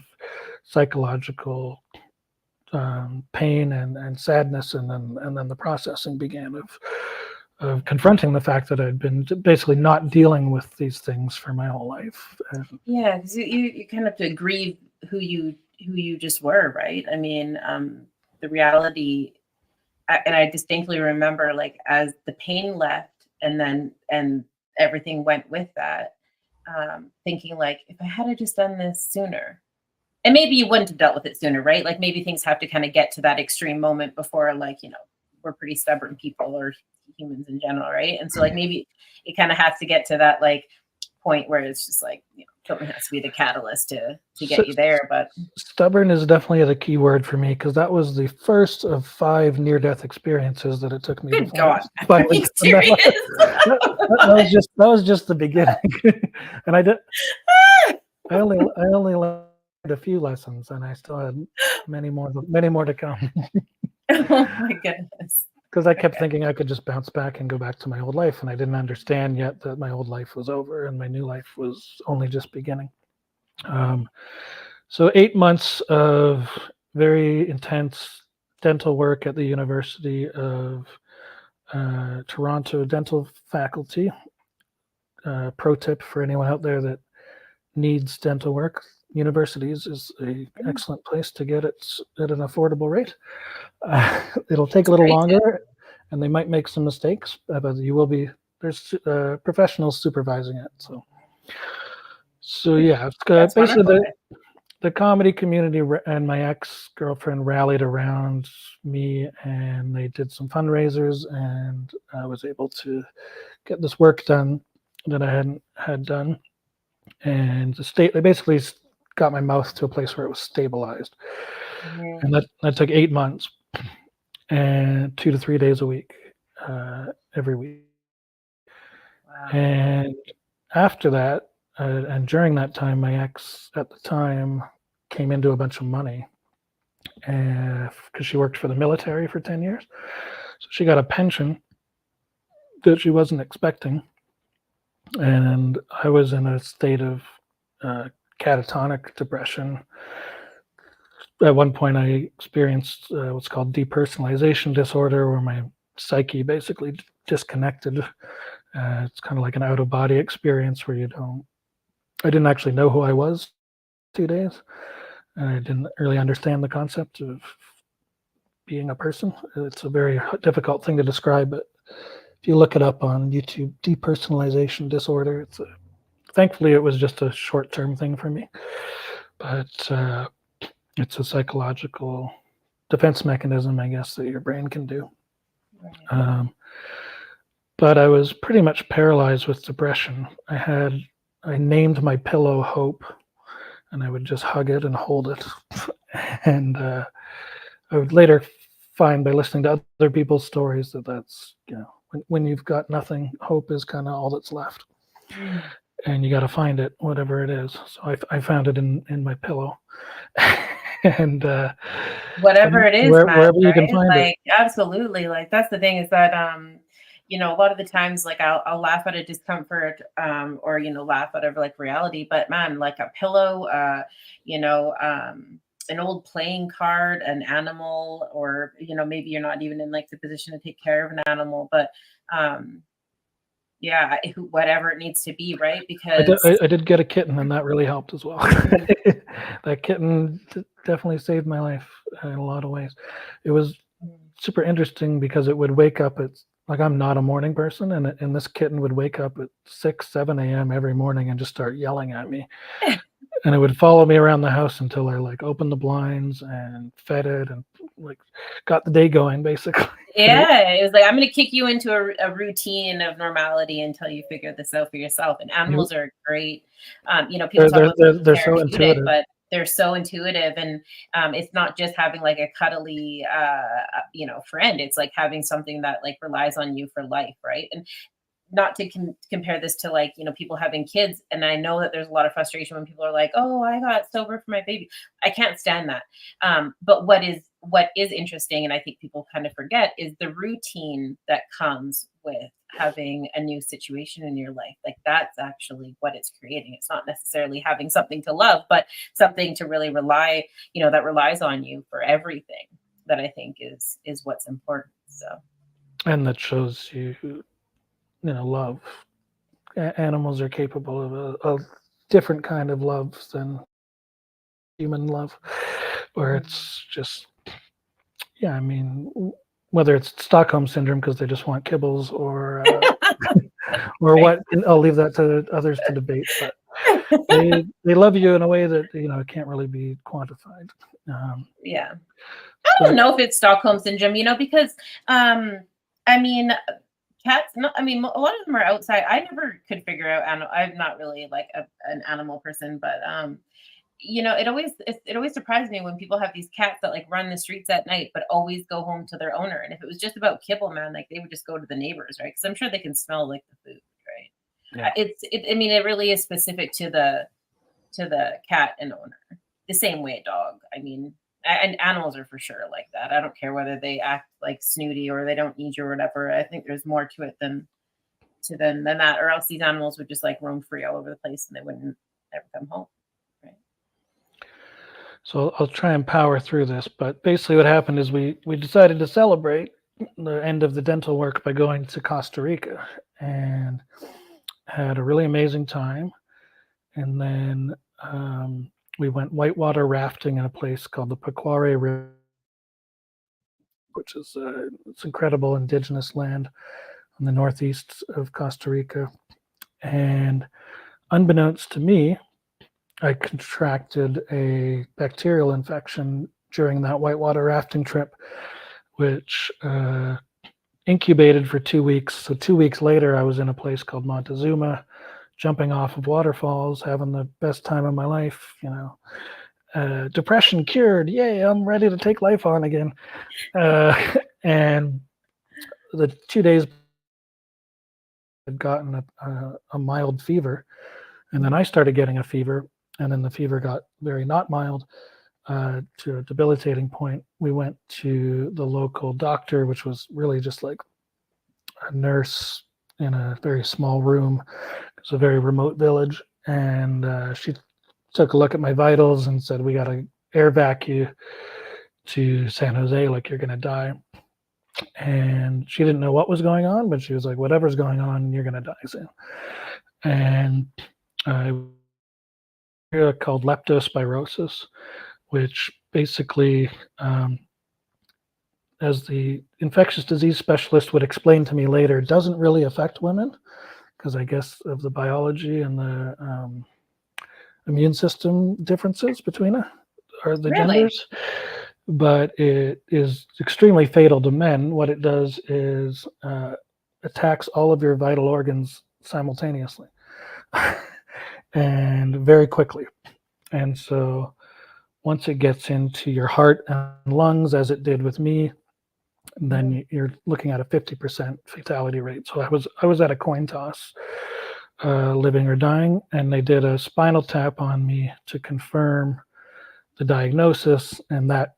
psychological pain and sadness, and then the processing began of confronting the fact that I'd been basically not dealing with these things for my whole life. Yeah, because you kind of have to grieve who you just were, right? I mean, the reality, and I distinctly remember, like, as the pain left, and everything went with that, thinking like, if I had just done this sooner, and maybe you wouldn't have dealt with it sooner, right? Like maybe things have to kind of get to that extreme moment before, like, we're pretty stubborn people, or humans in general, right? And so like maybe it kind of has to get to that like point where it's just like, something has to be the catalyst to So get you there. But stubborn is definitely the key word for me, because that was the first of 5 near-death experiences that it took me to good God, are finally. you serious? That was just the beginning, and I only learned a few lessons, and I still had many more to come. Oh my goodness. Because I kept Okay. thinking I could just bounce back and go back to my old life, and I didn't understand yet that my old life was over and my new life was only just beginning. Um, so 8 months of very intense dental work at the University of Toronto dental faculty. Pro tip for anyone out there that needs dental work: universities is a excellent place to get it at an affordable rate. It'll take a little Great tip. longer, and they might make some mistakes, but there's professionals supervising it. So yeah, it's That's basically wonderful. the comedy community and my ex-girlfriend rallied around me, and they did some fundraisers, and I was able to get this work done that I hadn't had done. And they basically got my mouth to a place where it was stabilized, Mhm. and that took 8 months and 2 to 3 days a week, every week. Wow. And after that, and during that time, my ex at the time came into a bunch of money because she worked for the military for 10 years. So she got a pension that she wasn't expecting. And I was in a state of uh, catatonic depression. At one point, I experienced what's called depersonalization disorder, where my psyche basically disconnected. It's kind of like an out of body experience where I didn't actually know who I was 2 days. And I didn't really understand the concept of being a person. It's a very difficult thing to describe, but if you look it up on YouTube, depersonalization disorder, thankfully it was just a short-term thing for me, but it's a psychological defense mechanism, I guess, that your brain can do. Right. But I was pretty much paralyzed with depression. I named my pillow Hope, and I would just hug it and hold it. And I would later find by listening to other people's stories that's, when you've got nothing, hope is kind of all that's left. Mm. And you got to find it, whatever it is. So I found it in my pillow. And Whatever it is, man, wherever you can right? find it. Like, absolutely. Like, that's the thing, is that, a lot of the times, like, I'll laugh at a discomfort, or, laugh at, like, reality, but man, like a pillow, you know, um, an old playing card, an animal, or maybe you're not even in like the position to take care of an animal, but um, yeah, whatever it needs to be, right? Because I did get a kitten, and that really helped as well. That kitten definitely saved my life in a lot of ways. It was super interesting because it would wake up at, like, I'm not a morning person, and this kitten would wake up at 6, 7 a.m. every morning and just start yelling at me. And it would follow me around the house until I like opened the blinds and fed it and like got the day going basically. yeah, it was like, I'm going to kick you into a routine of normality until you figure this out for yourself. And You- animals are great. People talk about them they're so therapeutic, intuitive. but they're so intuitive. And it's not just having like a cuddly, friend. It's like having something that like relies on you for life, right? And not to compare this to like people having kids, and I know that there's a lot of frustration when people are like, oh, I got sober for my baby. I can't stand that. But what is interesting, and I think people kind of forget, is the routine that comes with having a new situation in your life. Like that's actually what it's creating. It's not necessarily having something to love, but something to really rely, that relies on you for everything, that I think is what's important. So And that shows you, love. Animals are capable of a different kind of love than human love, where it's just, yeah, I mean, whether it's Stockholm syndrome because they just want kibbles, or right. what, and I'll leave that to others to debate. But they love you in a way that can't really be quantified. Yeah. I don't But know if it's Stockholm syndrome, because I mean, cats. No, I mean, a lot of them are outside. I never could figure out. I'm not really like an animal person, but it always surprised me when people have these cats that like run the streets at night, but always go home to their owner. And if it was just about kibble, man, like they would just go to the neighbors, right? Because I'm sure they can smell like the food, right? yeah, I mean, it really is specific to the cat and owner. The same way a dog. I mean, and animals are for sure like that. I don't care whether they act like snooty or they don't need you or whatever. I think there's more to it than that, or else these animals would just like roam free all over the place and they wouldn't ever come home. Right. so I'll try and power through this. But basically, what happened is we decided to celebrate the end of the dental work by going to Costa Rica and had a really amazing time. And then we went whitewater rafting in a place called the Pequare River, which is it's incredible indigenous land in the northeast of Costa Rica. And unbeknownst to me, I contracted a bacterial infection during that whitewater rafting trip, which incubated for 2 weeks. So 2 weeks later, I was in a place called Montezuma, jumping off of waterfalls, having the best time of my life. Depression cured. Yay! I'm ready to take life on again. And the 2 days had gotten a mild fever, and then I started getting a fever, and then the fever got very not mild, to a debilitating point. We went to the local doctor, which was really just like a nurse in a very small room. It's a very remote village, and she took a look at my vitals and said, "We got to air vac you to San Jose, like you're gonna die." And she didn't know what was going on, but she was like, "Whatever's going on, you're gonna die soon." And called leptospirosis, which basically, as the infectious disease specialist would explain to me later, doesn't really affect women because I guess of the biology and the immune system differences between or the Really? genders, but it is extremely fatal to men. What it does is attacks all of your vital organs simultaneously and very quickly. And so once it gets into your heart and lungs, as it did with me, then you're looking at a 50% fatality rate. So I was at a coin toss, living or dying, and they did a spinal tap on me to confirm the diagnosis, and that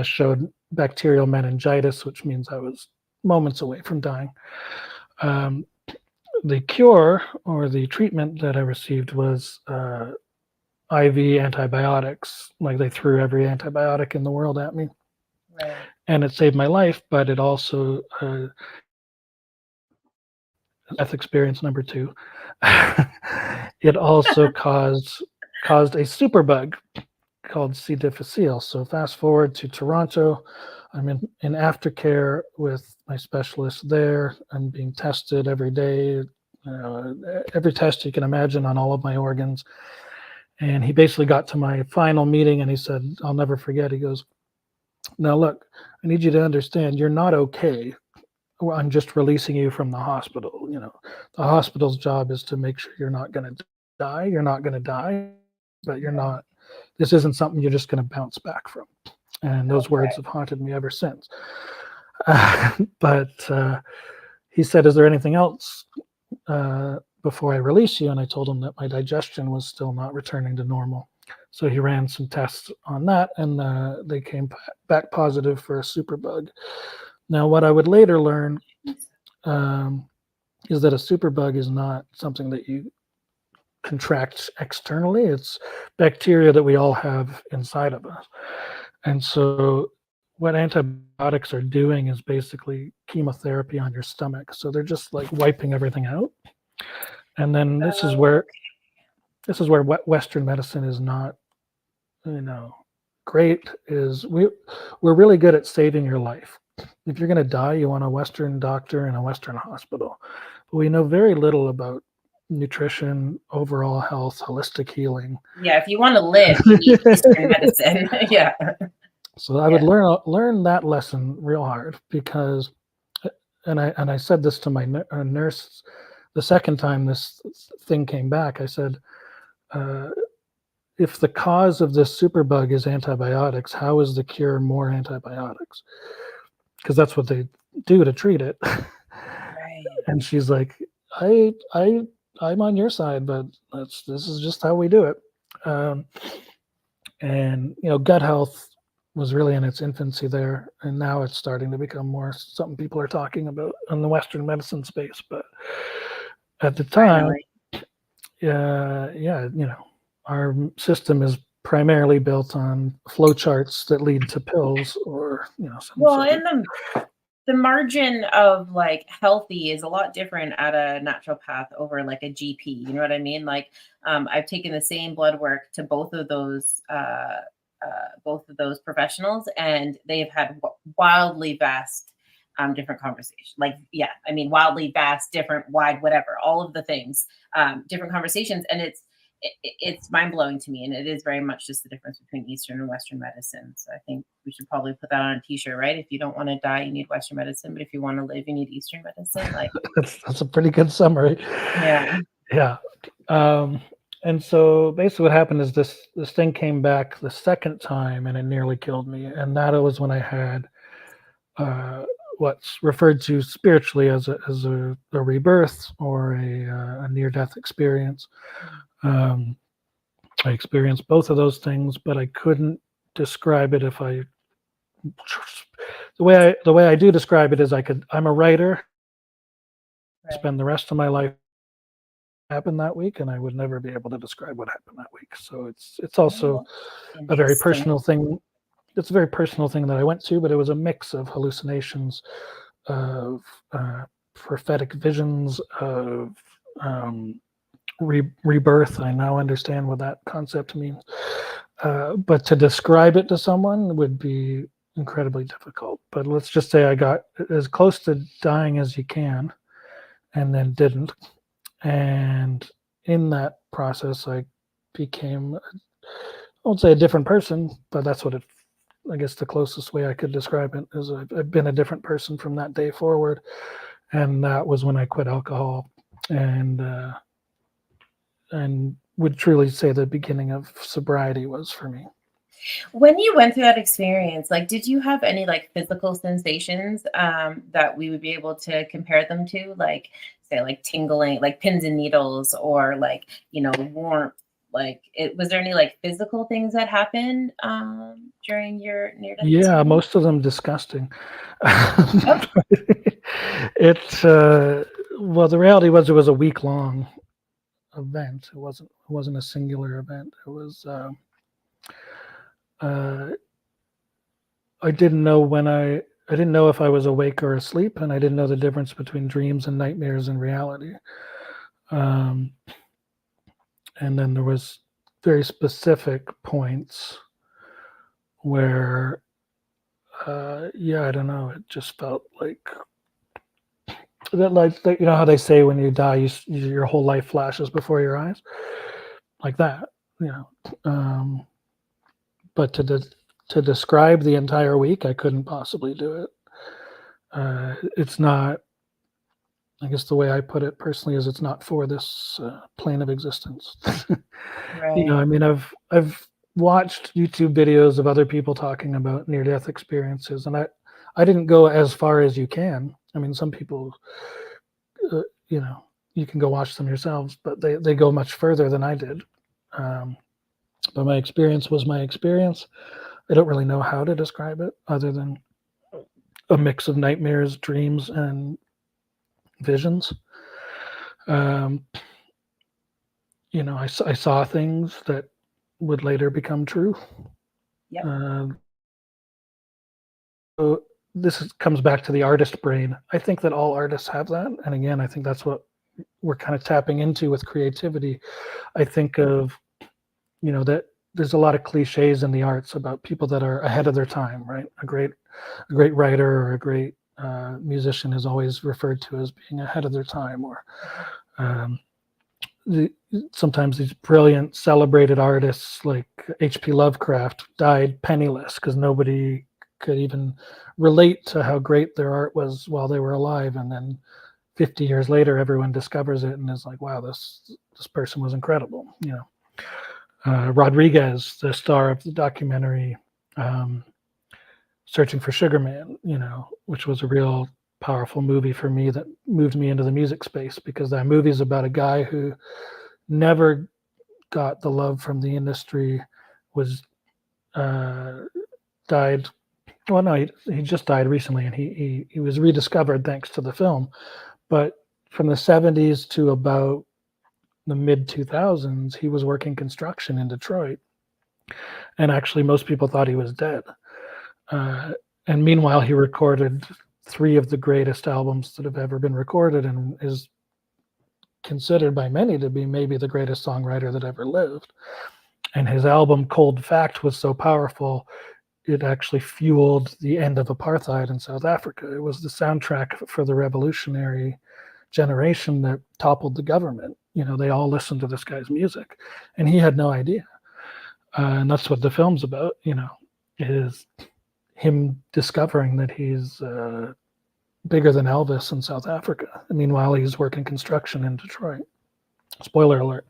showed bacterial meningitis, which means I was moments away from dying. The cure or the treatment that I received was IV antibiotics. Like they threw every antibiotic in the world at me, Right. and it saved my life. But it also death experience number two. It also caused a superbug called C. difficile. So fast forward to Toronto. I'm in aftercare with my specialist there. I'm being tested every day, every test you can imagine on all of my organs. And he basically got to my final meeting and he said, I'll never forget. He goes, now look, I need you to understand you're not okay. I'm just releasing you from the hospital. The hospital's job is to make sure you're not going to die. You're not going to die, but you're not, this isn't something you're just going to bounce back from. And those words have haunted me ever since. But he said, is there anything else before I release you? And I told him that my digestion was still not returning to normal. So he ran some tests on that, and they came back positive for a superbug. Now, what I would later learn is that a superbug is not something that you contract externally. It's bacteria that we all have inside of us. And so what antibiotics are doing is basically chemotherapy on your stomach. So they're just like wiping everything out. And then this is where Western medicine is not, great, is we're really good at saving your life. If you're going to die, you want a Western doctor in a Western hospital. But we know very little about nutrition, overall health, holistic healing. Yeah, if you want to live, you need Eastern medicine. Yeah. So I would learn that lesson real hard because, and I said this to my nurse the second time this thing came back. I said, if the cause of this superbug is antibiotics, how is the cure more antibiotics? Because that's what they do to treat it. Right. And she's like, I'm on your side, but this is just how we do it. And gut health was really in its infancy there, and now it's starting to become more something people are talking about in the Western medicine space. But at the time, our system is primarily built on flowcharts that lead to pills or and the margin of like healthy is a lot different at a naturopath over like a GP. You know what I mean? Like I've taken the same blood work to both of those professionals, and they have had wildly vast different conversations. Like, yeah, I mean, wildly vast, different, wide, whatever, all of the things, different conversations. And it's mind blowing to me. And it is very much just the difference between Eastern and Western medicine. So I think we should probably put that on a t-shirt, right? If you don't want to die, you need Western medicine. But if you want to live, you need Eastern medicine. Like that's a pretty good summary. Yeah. Yeah. And so basically what happened is this thing came back the second time and it nearly killed me. And that was when I had what's referred to spiritually as a rebirth or a near-death experience. I experienced both of those things, but I couldn't describe it the way I do describe it is I'm a writer. Right. Spend the rest of my life happened that week, and I would never be able to describe what happened that week. So it's also a very personal thing. It's a very personal thing that I went to, but it was a mix of hallucinations, of prophetic visions, of rebirth. I now understand what that concept means. But to describe it to someone would be incredibly difficult. But let's just say I got as close to dying as you can, and then didn't. And in that process, I became, I won't say a different person, but that's what I guess the closest way I could describe it is I've been a different person from that day forward. And that was when I quit alcohol and would truly say the beginning of sobriety was for me. When you went through that experience, like, did you have any like physical sensations that we would be able to compare them to, like say like tingling, like pins and needles, or like warmth? Like, was there any like physical things that happened during your near-death experience? Yeah, most of them disgusting. It's well, the reality was it was a week long. event. It wasn't a singular event. It was I didn't know I didn't know if I was awake or asleep, and I didn't know the difference between dreams and nightmares and reality. And then there was very specific points where, I don't know, it just felt like that, like you know how they say when you die, your whole life flashes before your eyes, like that, you know. But to describe the entire week, I couldn't possibly do it. It's not. I guess the way I put it personally is it's not for this plane of existence. Right. I mean, I've watched YouTube videos of other people talking about near-death experiences, and I didn't go as far as you can. I mean, some people, you can go watch them yourselves, but they go much further than I did. But my experience was my experience. I don't really know how to describe it other than a mix of nightmares, dreams, and visions. I saw things that would later become true. Yep. So this comes back to the artist brain. I think that all artists have that, and again, I think that's what we're kind of tapping into with creativity. I think of, that there's a lot of cliches in the arts about people that are ahead of their time, right? A great writer or a great musician is always referred to as being ahead of their time, or sometimes these brilliant, celebrated artists like H.P. Lovecraft died penniless because nobody could even relate to how great their art was while they were alive, and then 50 years later, everyone discovers it and is like, "Wow, this person was incredible." Rodriguez, the star of the documentary Searching for Sugar Man, which was a real powerful movie for me that moved me into the music space, because that movie is about a guy who never got the love from the industry, was died. Well, no, he just died recently, and he was rediscovered thanks to the film. But from the 70s to about the mid 2000s, he was working construction in Detroit, and actually most people thought he was dead. And meanwhile, he recorded 3 of the greatest albums that have ever been recorded, and is considered by many to be maybe the greatest songwriter that ever lived. And his album Cold Fact was so powerful, it actually fueled the end of apartheid in South Africa. It was the soundtrack for the revolutionary generation that toppled the government. They all listened to this guy's music, and he had no idea. And that's what the film's about, is him discovering that he's bigger than Elvis in South Africa. And meanwhile, he's working construction in Detroit. Spoiler alert.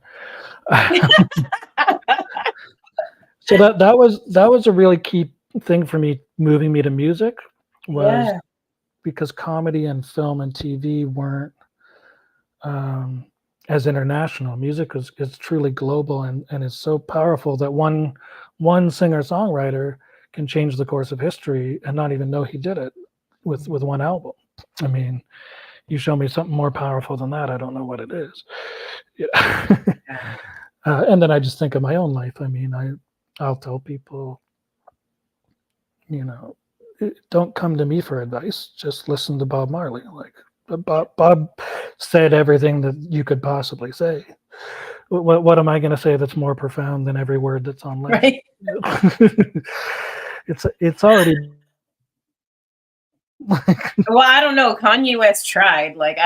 So that was a really key thing for me, moving me to music, was because comedy and film and TV weren't as international. Music is truly global, and is so powerful that one singer-songwriter can change the course of history and not even know he did it with one album. I mean, you show me something more powerful than that, I don't know what it is. And then I just think of my own life. I mean, I'll tell people, don't come to me for advice. Just listen to Bob Marley. Like, Bob said everything that you could possibly say. What am I going to say that's more profound than every word that's on list? Right. It's already. Well, I don't know. Kanye West tried. Like,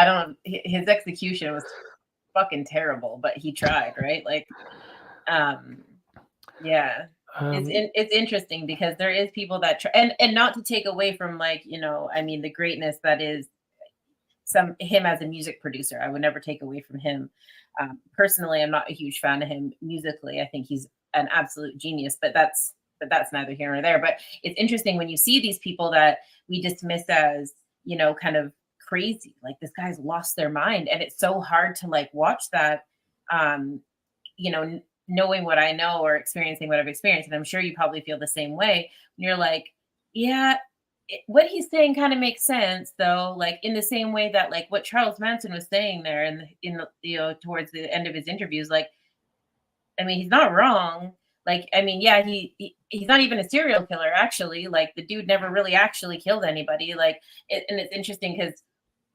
his execution was fucking terrible, but he tried, right? Like, yeah. It's interesting because there is people that try, and not to take away from, like, I mean, the greatness that is him as a music producer. I would never take away from him. Personally, I'm not a huge fan of him musically. I think he's an absolute genius, but that's neither here nor there. But it's interesting when you see these people that we dismiss as, kind of crazy, like, this guy's lost their mind, and it's so hard to, like, watch that, knowing what I know or experiencing what I've experienced. And I'm sure you probably feel the same way. You're like, yeah, what he's saying kind of makes sense, though, like in the same way that like what Charles Manson was saying there towards the end of his interviews, like, I mean, he's not wrong. Like, I mean, yeah, he's not even a serial killer, actually. Like, the dude never really actually killed anybody. Like, and it's interesting because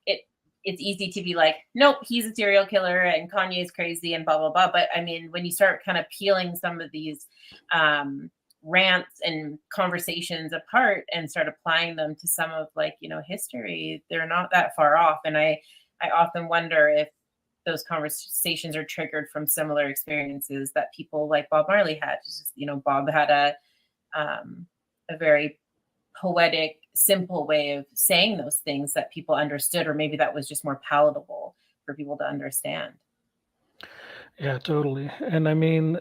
it it's easy to be like, nope, he's a serial killer and Kanye's crazy and blah blah blah. But I mean, when you start kind of peeling some of these rants and conversations apart and start applying them to some of like history, they're not that far off. And I often wonder if those conversations are triggered from similar experiences that people like Bob Marley had. Just, Bob had a very poetic, simple way of saying those things that people understood, or maybe that was just more palatable for people to understand. Yeah, totally. And I mean,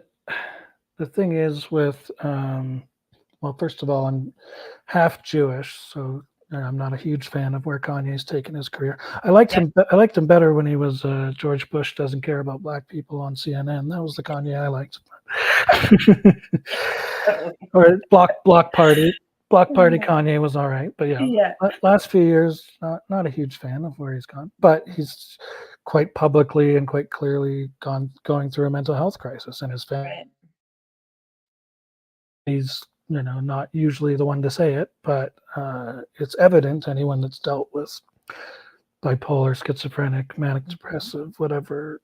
the thing is with, well, first of all, I'm half Jewish, so I'm not a huge fan of where Kanye's taken his career. I liked Yeah. him. I liked him better when he was George Bush doesn't care about black people on CNN. That was the Kanye I liked. Or Block Party. Block Party Kanye was all right, but yeah, Yeah. last few years, not a huge fan of where he's gone. But he's quite publicly and quite clearly going through a mental health crisis, and his family. Right. He's not usually the one to say it, but it's evident. Anyone that's dealt with bipolar, schizophrenic, manic depressive, whatever,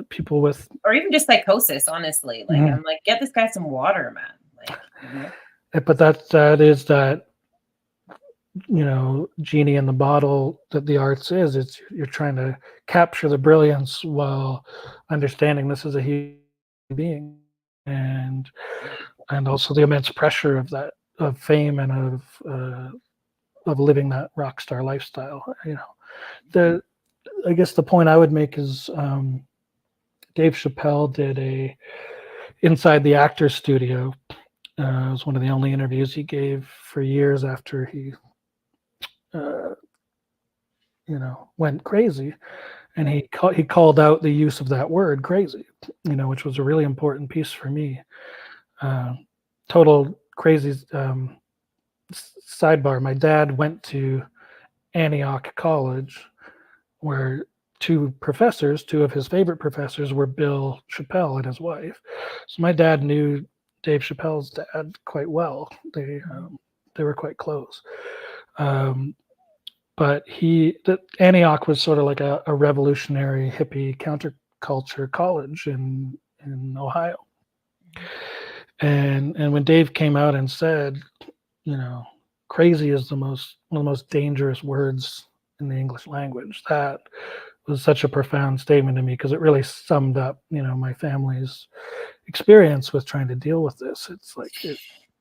people with, or even just psychosis, honestly. Like, I'm like, get this guy some water, man. Like, but that is that genie in the bottle that the arts is. It's you're trying to capture the brilliance while understanding this is a human being, and also the immense pressure of fame and of living that rock star lifestyle. I guess the point I would make is Dave Chappelle did a Inside the Actors Studio. It was one of the only interviews he gave for years after he went crazy, and he called out the use of that word crazy, which was a really important piece for me. Total crazy sidebar. My dad went to Antioch College, where two of his favorite professors were Bill Chappelle and his wife. So my dad knew Dave Chappelle's dad quite well. They were quite close. But Antioch was sort of like a revolutionary hippie counterculture college in Ohio. And when Dave came out and said, crazy is one of the most dangerous words in the English language, that was such a profound statement to me, because it really summed up, my family's experience with trying to deal with this. It's like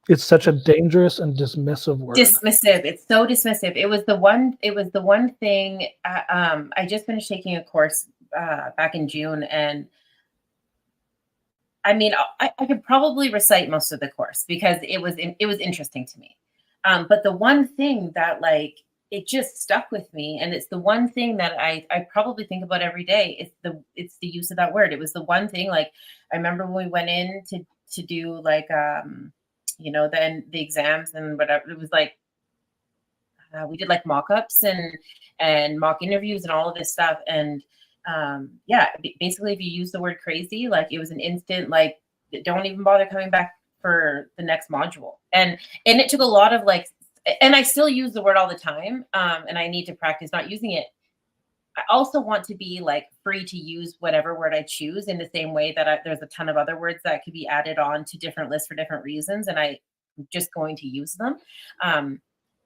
it's such a dangerous and dismissive word. Dismissive. It's so dismissive. It was the one thing. I just finished taking a course back in June, and I mean, I could probably recite most of the course because it was interesting to me. But the one thing that it just stuck with me, and it's the one thing that I probably think about every day. It's the use of that word. It was the one thing. Like, I remember when we went in to do then the exams and whatever. It was like we did like mock-ups and mock interviews and all of this stuff. And basically, if you use the word crazy, like, it was an instant, like, don't even bother coming back for the next module. And it took a lot of and I still use the word all the time. And I need to practice not using it. I also want to be free to use whatever word I choose, in the same way that there's a ton of other words that could be added on to different lists for different reasons, and I'm just going to use them.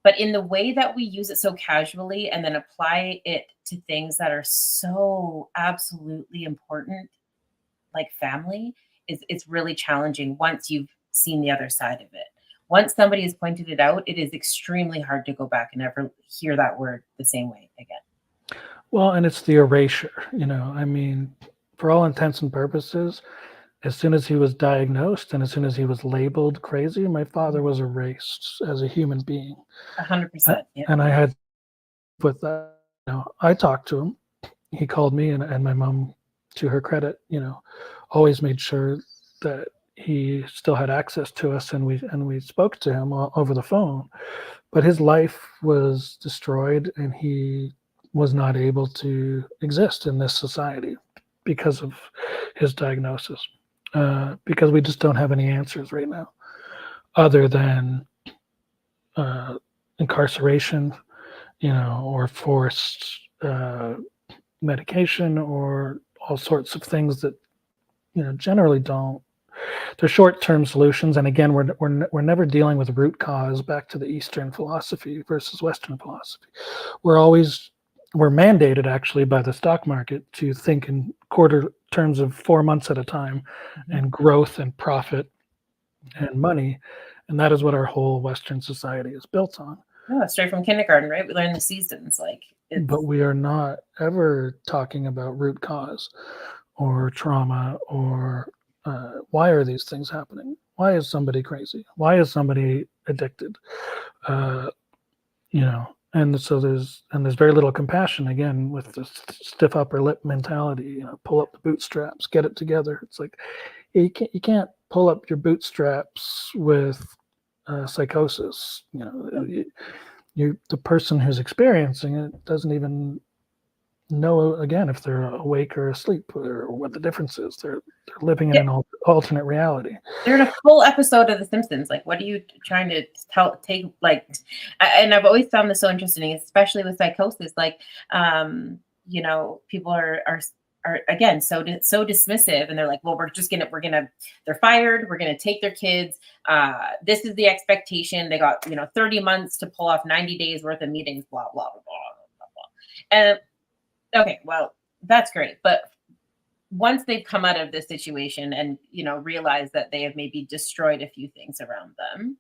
But in the way that we use it so casually and then apply it to things that are so absolutely important, like family, it's really challenging once you've seen the other side of it. Once somebody has pointed it out, it is extremely hard to go back and ever hear that word the same way again. Well, and it's the erasure, I mean, for all intents and purposes, as soon as he was diagnosed and as soon as he was labeled crazy, my father was erased as a human being. 100%. Yeah. And I had with that, I talked to him. He called me, and my mom, to her credit, always made sure that he still had access to us, and we spoke to him over the phone. but his life was destroyed, and he was not able to exist in this society because of his diagnosis. Because we just don't have any answers right now, other than incarceration, or forced medication, or all sorts of things that generally don't. They're short-term solutions, and again, we're never dealing with root cause. Back to the Eastern philosophy versus Western philosophy, we're mandated actually by the stock market to think in quarter terms of 4 months at a time, and growth and profit and money, and that is what our whole Western society is built on. Oh, straight from kindergarten, right? We learn the seasons, But we are not ever talking about root cause or trauma, or why are these things happening? Why is somebody crazy? Why is somebody addicted? And so there's very little compassion, again, with the stiff upper lip mentality. Pull up the bootstraps, get it together. It's like you can't pull up your bootstraps with psychosis. The person who's experiencing it doesn't even know, again, if they're awake or asleep, or what the difference is. They're living in an alternate reality. They're in a full episode of The Simpsons. What are you trying to and I've always found this so interesting, especially with psychosis. People are again so dismissive, and they're like, well, they're fired, we're gonna take their kids, this is the expectation, they got 30 months to pull off 90 days worth of meetings, blah blah blah blah blah. And okay, well, that's great, but once they've come out of this situation and realize that they have maybe destroyed a few things around them,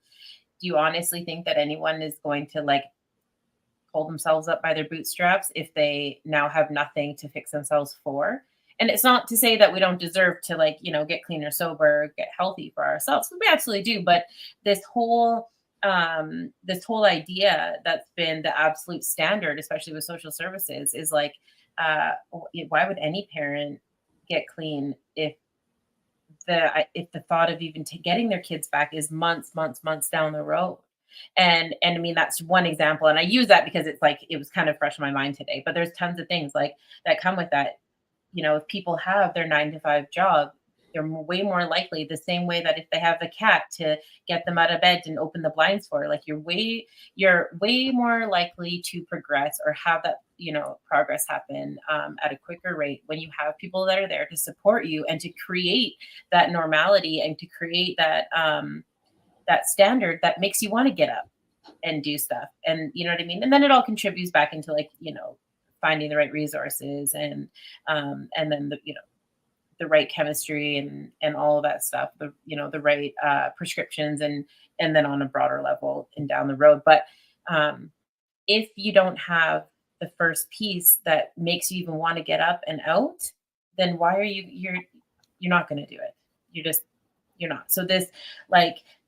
do you honestly think that anyone is going to pull themselves up by their bootstraps if they now have nothing to fix themselves for? And it's not to say that we don't deserve to get clean or sober, get healthy for ourselves. We absolutely do. But this whole idea that's been the absolute standard, especially with social services, is why would any parent get clean if the thought of even getting their kids back is months down the road? And I mean, that's one example, and I use that because it was kind of fresh in my mind today. But there's tons of things that come with that. If people have their 9-to-5 job, they're way more likely, the same way that if they have a cat, to get them out of bed and open the blinds for. You're way more likely to progress or have that progress happen at a quicker rate when you have people that are there to support you and to create that normality and to create that that standard that makes you want to get up and do stuff. And you know what I mean? And then it all contributes back into finding the right resources and then the right chemistry and all of that stuff, the right prescriptions and then on a broader level and down the road. But if you don't have the first piece that makes you even want to get up and out, then why are you're not going to do it. You're not. So this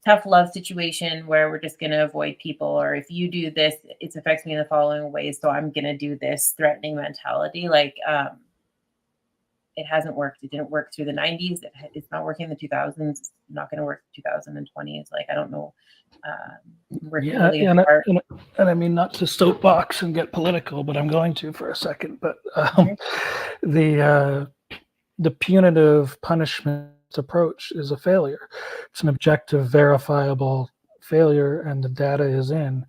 tough love situation where we're just going to avoid people, or if you do this, it affects me in the following ways, so I'm going to do this threatening mentality. It hasn't worked. It didn't work through the 90s. It's not working in the 2000s. It's not going to work in 2020. It's I don't know. And I mean, not to soapbox and get political, but I'm going to for a second. But the punitive punishment approach is a failure. It's an objective, verifiable failure, and the data is in.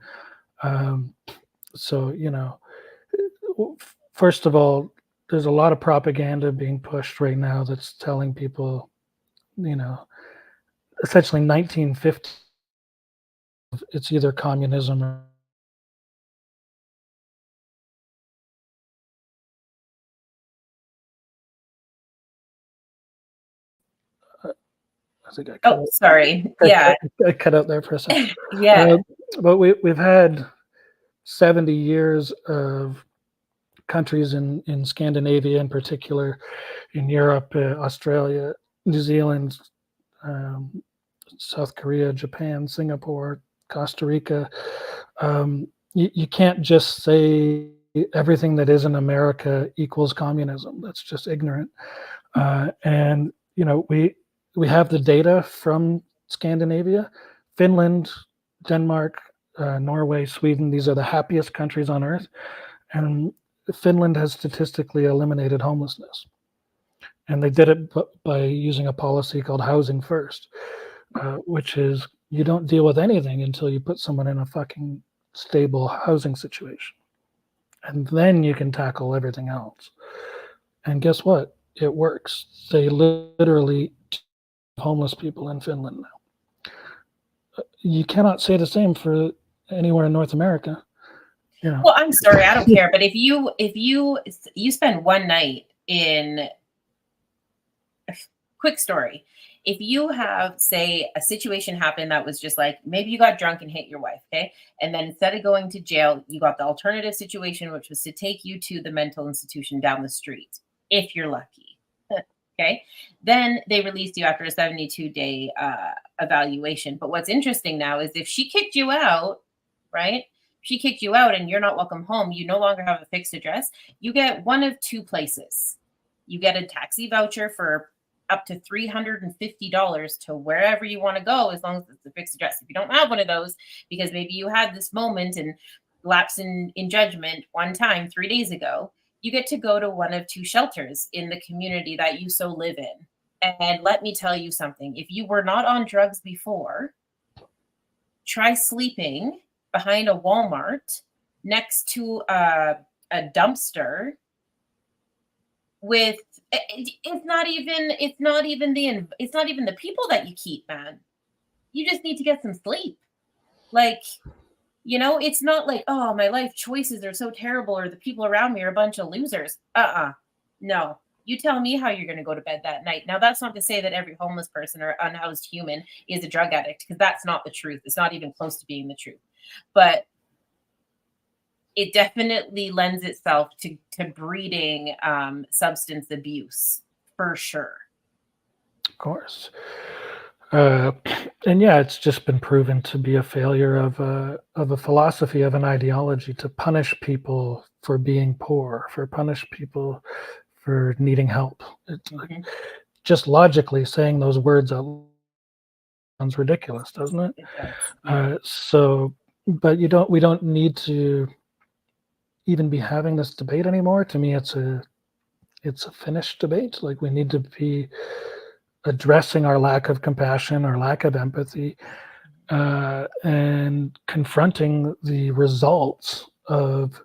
First of all, there's a lot of propaganda being pushed right now that's telling people, essentially 1950, it's either communism or I think I cut out. Sorry. Yeah. I cut out there for a second. Yeah. But we've had 70 years of countries in Scandinavia, in particular, in Europe, Australia, New Zealand, South Korea, Japan, Singapore, Costa Rica. You can't just say everything that isn't America equals communism. That's just ignorant. And we have the data from Scandinavia, Finland, Denmark, Norway, Sweden. These are the happiest countries on earth. And Finland has statistically eliminated homelessness. And they did it by using a policy called housing first, which is you don't deal with anything until you put someone in a fucking stable housing situation. And then you can tackle everything else. And guess what? It works. They literally homeless people in Finland now. You cannot say the same for anywhere in North America. You know. Well, I'm sorry, I don't care. But if you spend one night in, quick story, if you have, say, a situation happen that was just like maybe you got drunk and hit your wife, okay, and then instead of going to jail, you got the alternative situation, which was to take you to the mental institution down the street, if you're lucky. Okay, then they released you after a 72-day evaluation. But what's interesting now is if she kicked you out, right? She kicked you out and you're not welcome home. You no longer have a fixed address. You get one of two places. You get a taxi voucher for up to $350 to wherever you want to go, as long as it's a fixed address. If you don't have one of those, because maybe you had this moment and lapse in judgment one time 3 days ago, you get to go to one of two shelters in the community that you so live in. And let me tell you something. If you were not on drugs before, try sleeping behind a Walmart next to a dumpster with it's not even the people that you keep, man. You just need to get some sleep. Like, it's not like, oh, my life choices are so terrible or the people around me are a bunch of losers. No. You tell me how you're going to go to bed that night. Now, that's not to say that every homeless person or unhoused human is a drug addict, because that's not the truth. It's not even close to being the truth. But it definitely lends itself to breeding substance abuse, for sure. Of course. And yeah, it's just been proven to be a failure of a philosophy, of an ideology, to punish people for being poor, for punish people for needing help. It's like, just logically saying those words out sounds ridiculous, doesn't it? It does. So, but we don't need to even be having this debate anymore. To me, it's a finished debate. Like, we need to be addressing our lack of compassion, our lack of empathy, and confronting the results of,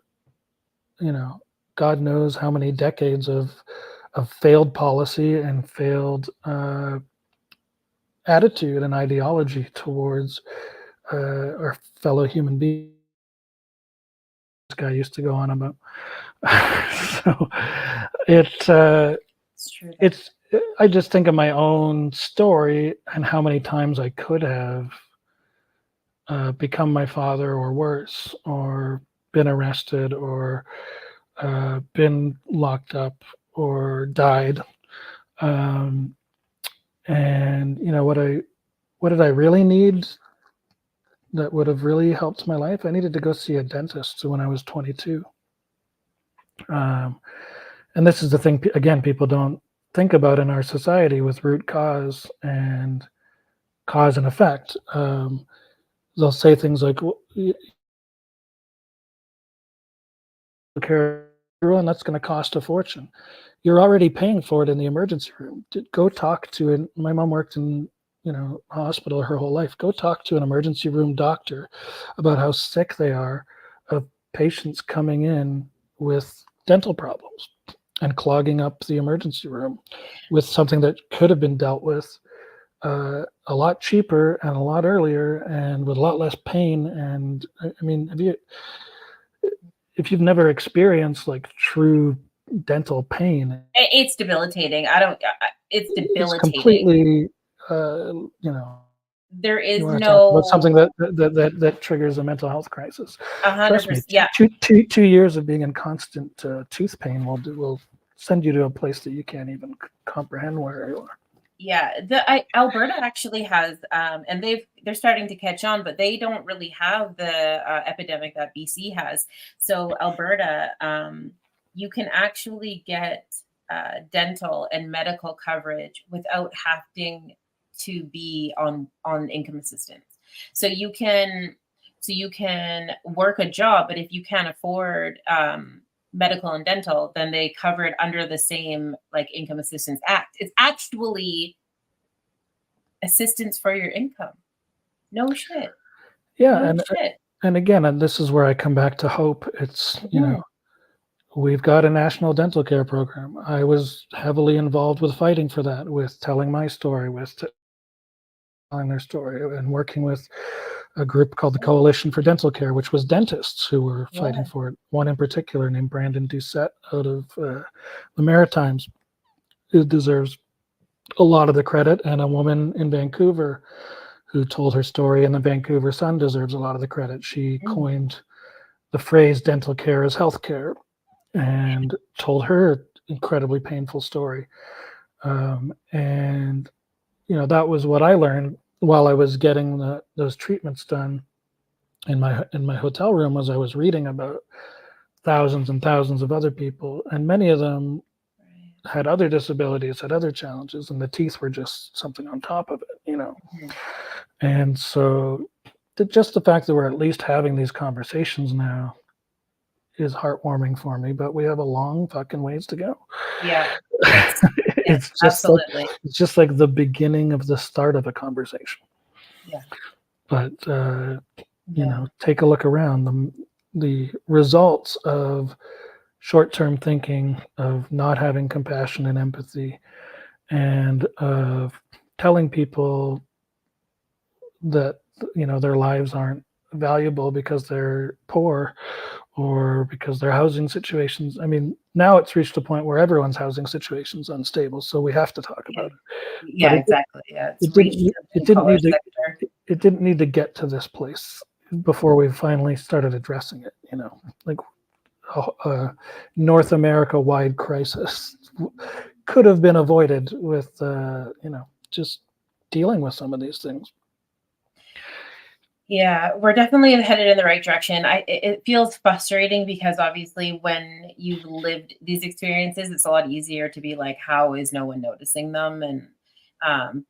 God knows how many decades of failed policy and failed attitude and ideology towards our fellow human beings. This guy used to go on about. So it's true. I just think of my own story and how many times I could have become my father, or worse, or been arrested, or been locked up, or died. And what did I really need that would have really helped my life? I needed to go see a dentist when I was 22. And this is the thing, again, people don't think about in our society with root cause and effect. They'll say things like, and that's going to cost a fortune. You're already paying for it in the emergency room. Go talk to my mom worked in hospital her whole life. Go talk to an emergency room doctor about how sick they are of patients coming in with dental problems and clogging up the emergency room with something that could have been dealt with a lot cheaper and a lot earlier and with a lot less pain. And I mean, if you've never experienced like true dental pain, it's debilitating. It's debilitating. It's completely, there is no something that triggers a mental health crisis. 100%. Trust me, yeah. 2 years of being in constant tooth pain will send you to a place that you can't even comprehend where you are. Yeah, Alberta actually has, and they're starting to catch on, but they don't really have the epidemic that BC has. So Alberta, you can actually get dental and medical coverage without having to be on income assistance. So you can, So you can work a job, but if you can't afford medical and dental, then they cover it under the same like Income Assistance Act. It's actually assistance for your income. No shit. Yeah, No shit. and again, and this is where I come back to hope. It's, we've got a national dental care program. I was heavily involved with fighting for that, with telling my story, with telling their story, and working with a group called the Coalition for Dental Care, which was dentists who were fighting for it. One in particular named Brandon Doucette out of the Maritimes, who deserves a lot of the credit, and a woman in Vancouver who told her story in the Vancouver Sun deserves a lot of the credit. She coined the phrase dental care is health care, and told her incredibly painful story. And that was what I learned while I was getting those treatments done in my hotel room, as I was reading about thousands and thousands of other people, and many of them had other disabilities, had other challenges, and the teeth were just something on top of it. And so just the fact that we're at least having these conversations now is heartwarming for me, but we have a long fucking ways to go. Yeah. It's just absolutely. it's just like the beginning of the start of a conversation. Yeah. But take a look around. The results of short-term thinking, of not having compassion and empathy, and of telling people that their lives aren't valuable because they're poor or because their housing situations. I mean, now it's reached a point where everyone's housing situation's unstable, so we have to talk about it. Yeah, exactly. Yeah, it's It didn't need to get to this place before we finally started addressing it. Like a North America-wide crisis could have been avoided with just dealing with some of these things. Yeah, we're definitely headed in the right direction. It feels frustrating because obviously when you've lived these experiences, it's a lot easier to be like, how is no one noticing them? And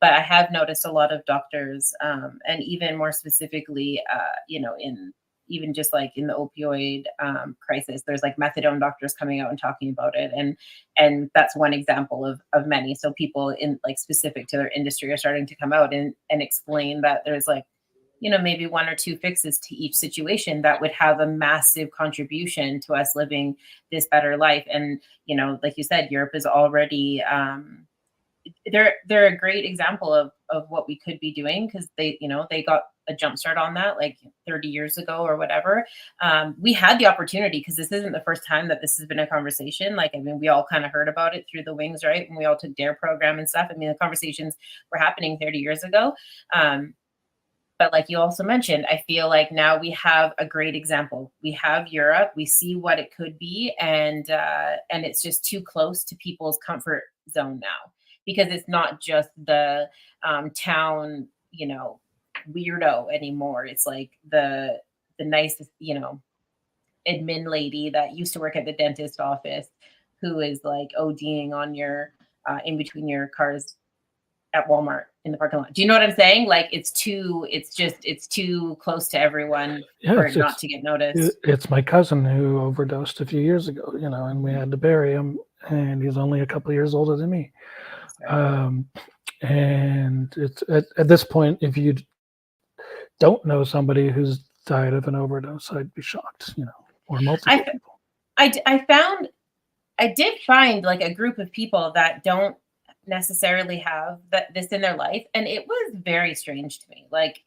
but I have noticed a lot of doctors, and even more specifically, in even just like in the opioid crisis, there's like methadone doctors coming out and talking about it, and that's one example of many. So people in like specific to their industry are starting to come out and explain that there's like maybe one or two fixes to each situation that would have a massive contribution to us living this better life. And, like you said, Europe is already, they're a great example of what we could be doing because they got a jump start on that like 30 years ago or whatever. We had the opportunity because this isn't the first time that this has been a conversation. Like, I mean, we all kind of heard about it through the wings, right? When we all took DARE program and stuff. I mean, the conversations were happening 30 years ago. But like you also mentioned, I feel like now we have a great example. We have Europe. We see what it could be, and it's just too close to people's comfort zone now because it's not just the town, weirdo anymore. It's like the nicest, admin lady that used to work at the dentist office who is like ODing on your in between your cars at Walmart in the parking lot. Do you know what I'm saying? Like it's too close to everyone for it not to get noticed. It's my cousin who overdosed a few years ago, and we had to bury him, and he's only a couple of years older than me. And it's at this point, if you don't know somebody who's died of an overdose, I'd be shocked, or multiple people. I did find like a group of people that don't necessarily have this in their life, and it was very strange to me. Like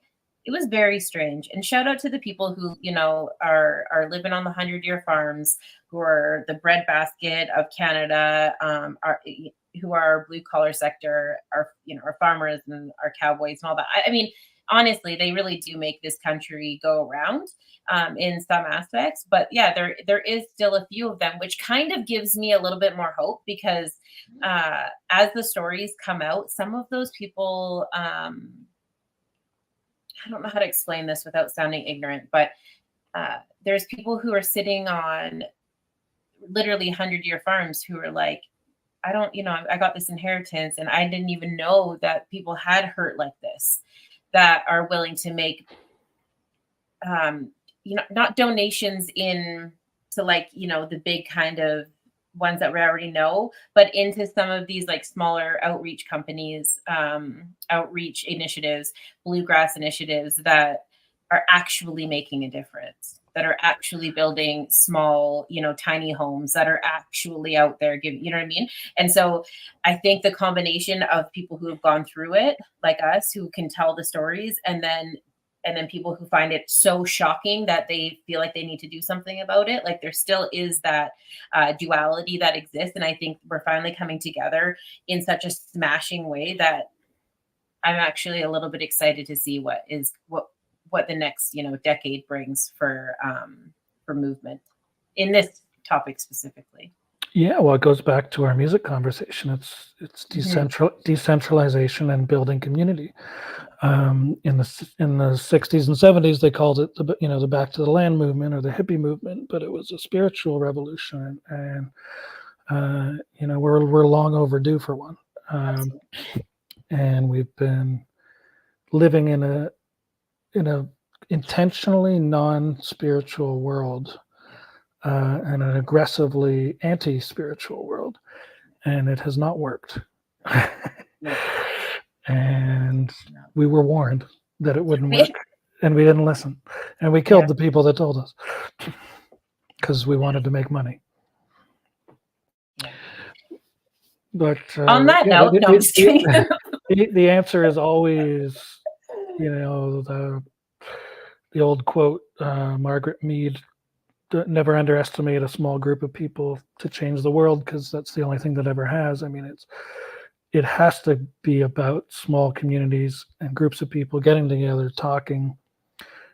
it was very strange. And shout out to the people who are living on the 100-year farms, who are the breadbasket of Canada, who are our blue collar sector, our farmers and our cowboys and all that. I mean, honestly, they really do make this country go around in some aspects. But yeah, there is still a few of them, which kind of gives me a little bit more hope because as the stories come out, some of those people, I don't know how to explain this without sounding ignorant, but there's people who are sitting on literally 100-year farms who are like, I got this inheritance and I didn't even know that people had hurt like this, that are willing to make not donations in to like, the big kind of ones that we already know, but into some of these like smaller outreach companies, outreach initiatives, bluegrass initiatives that are actually making a difference, that are actually building small, tiny homes, that are actually out there giving, you know what I mean? And so I think the combination of people who have gone through it, like us, who can tell the stories, and then people who find it so shocking that they feel like they need to do something about it. Like there still is that duality that exists. And I think we're finally coming together in such a smashing way that I'm actually a little bit excited to see what the next, decade brings for movement in this topic specifically. Yeah, well, it goes back to our music conversation. It's decentralization and building community. In the 60s and 70s, they called it the Back to the Land movement or the hippie movement, but it was a spiritual revolution, and we're long overdue for one. And we've been living in a intentionally non-spiritual world. And an aggressively anti-spiritual world, and it has not worked. And we were warned that it wouldn't work, and we didn't listen, and we killed the people that told us because we wanted to make money. But on that note, the answer is always, the old quote, Margaret Mead. Never underestimate a small group of people to change the world, because that's the only thing that ever has. I mean, it has to be about small communities and groups of people getting together, talking,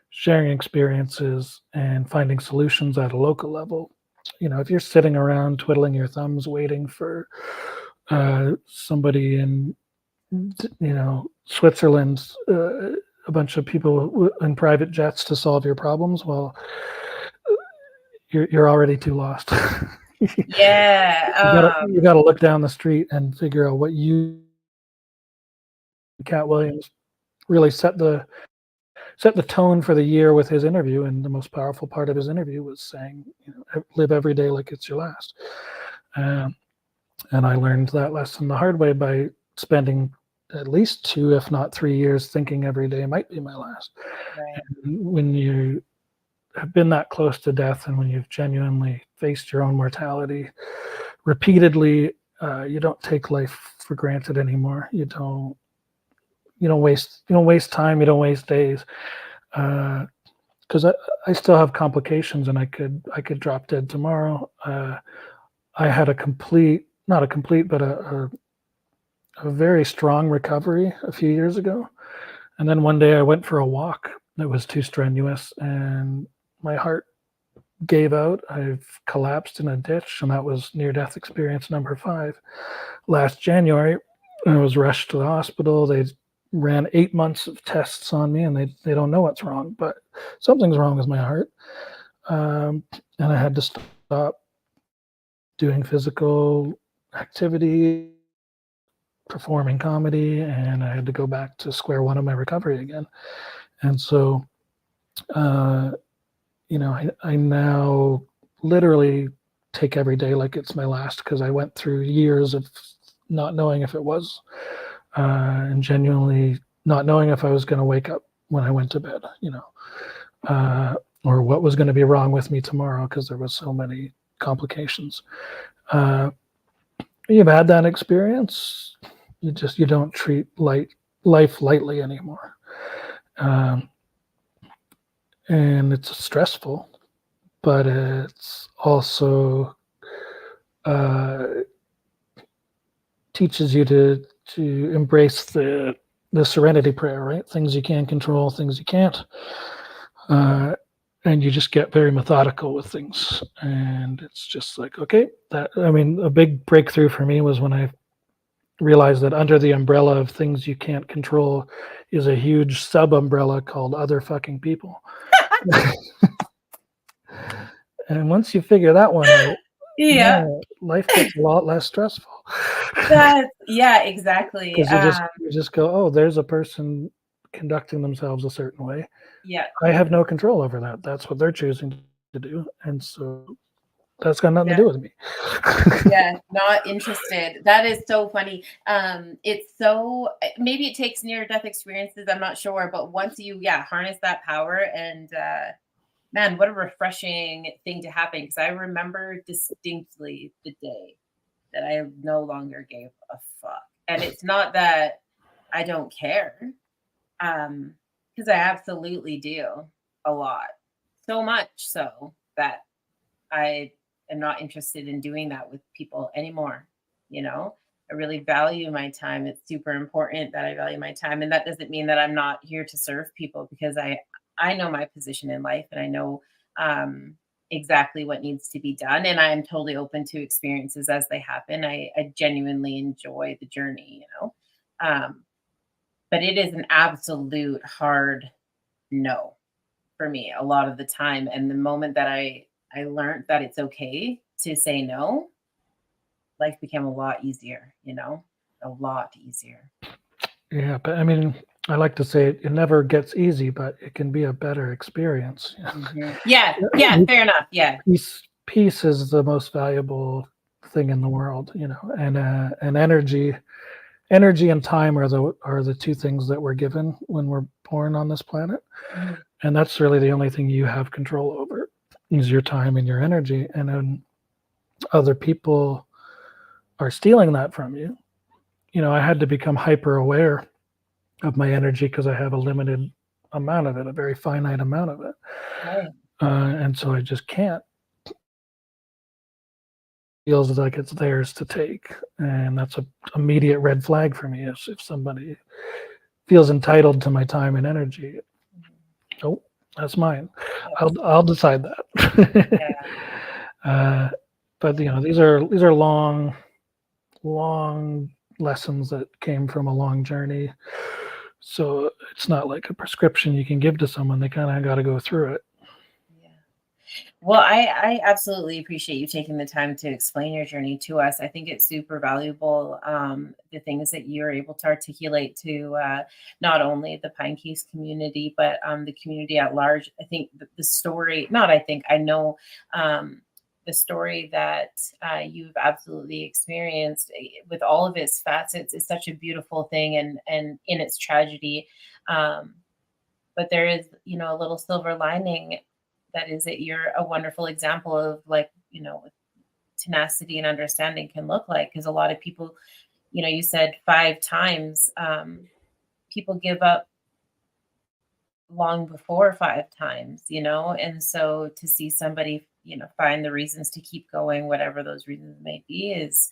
sharing experiences, and finding solutions at a local level. If you're sitting around twiddling your thumbs waiting for somebody in Switzerland, a bunch of people in private jets to solve your problems, well, you're already too lost. Yeah. You got to look down the street and figure out what Cat Williams really set the tone for the year with his interview, and the most powerful part of his interview was saying, live every day like it's your last. And I learned that lesson the hard way by spending at least 2, if not 3 years thinking every day might be my last. Right. And when you have been that close to death, and when you've genuinely faced your own mortality repeatedly, you don't take life for granted anymore. You don't waste time. You don't waste days. Because I still have complications, and I could drop dead tomorrow. I had not a complete, but a very strong recovery a few years ago. And then one day I went for a walk that was too strenuous, and my heart gave out. I've collapsed in a ditch, and that was near-death experience number 5. Last January, I was rushed to the hospital. They ran 8 months of tests on me, and they don't know what's wrong, but something's wrong with my heart. And I had to stop doing physical activity, performing comedy, and I had to go back to square one of my recovery again. And so, I now literally take every day like it's my last, because I went through years of not knowing if it was, and genuinely not knowing if I was going to wake up when I went to bed, or what was going to be wrong with me tomorrow, because there was so many complications. You've had that experience. You don't treat life lightly anymore. And it's stressful, but it's also teaches you to embrace the serenity prayer, right? Things you can control, things you can't. And you just get very methodical with things. And it's just like, okay, a big breakthrough for me was when I realized that under the umbrella of things you can't control is a huge sub-umbrella called other fucking people. And once you figure that one out, life gets a lot less stressful. Yeah, exactly. Because you just go, oh, there's a person conducting themselves a certain way. Yeah. I have no control over that. That's what they're choosing to do. And so that's got nothing to Yeah. do with me. Yeah, not interested. That is so funny. It's so maybe it takes near death experiences, I'm not sure, but once you harness that power and man, what a refreshing thing to happen because I remember distinctly the day that I no longer gave a fuck. And it's not that I don't care, because I absolutely do a lot. So much so that I am not interested in doing that with people anymore. You know, I really value my time. It's super important that I value my time. And that doesn't mean that I'm not here to serve people because I know my position in life and I know exactly what needs to be done. And I'm totally open to experiences as they happen. I genuinely enjoy the journey, you know. Um, but it is an absolute hard no for me a lot of the time. And the moment that I learned that it's okay to say no, life became a lot easier, you know, a lot easier. Yeah, but I mean, I like to say it never gets easy, but it can be a better experience. Yeah, fair enough. Yeah, Peace is the most valuable thing in the world, and energy and time are the two things that we're given when we're born on this planet. Mhm. And that's really the only thing you have control over is your time and your energy. And then other people are stealing that from you. I had to become hyper aware of my energy because I have a limited amount of it, a very finite amount of it. Right. And so I just can't. Feels like it's theirs to take. And that's a immediate red flag for me if somebody feels entitled to my time and energy. Oh, that's mine. I'll decide that. But these are long lessons that came from a long journey. So it's not like a prescription you can give to someone. They kind of got to go through it. Yeah. Well, I absolutely appreciate you taking the time to explain your journey to us. I think it's super valuable, the things that you're able to articulate to not only the Pinecase community, but the community at large. I think the story, not I think, I know the story that you've absolutely experienced with all of its facets is such a beautiful thing and in its tragedy. Um, but there is, a little silver lining that is that you're a wonderful example of like, what tenacity and understanding can look like. Because a lot of people, you said 5 times, people give up long before 5 times, and so to see somebody, find the reasons to keep going, whatever those reasons may be, it's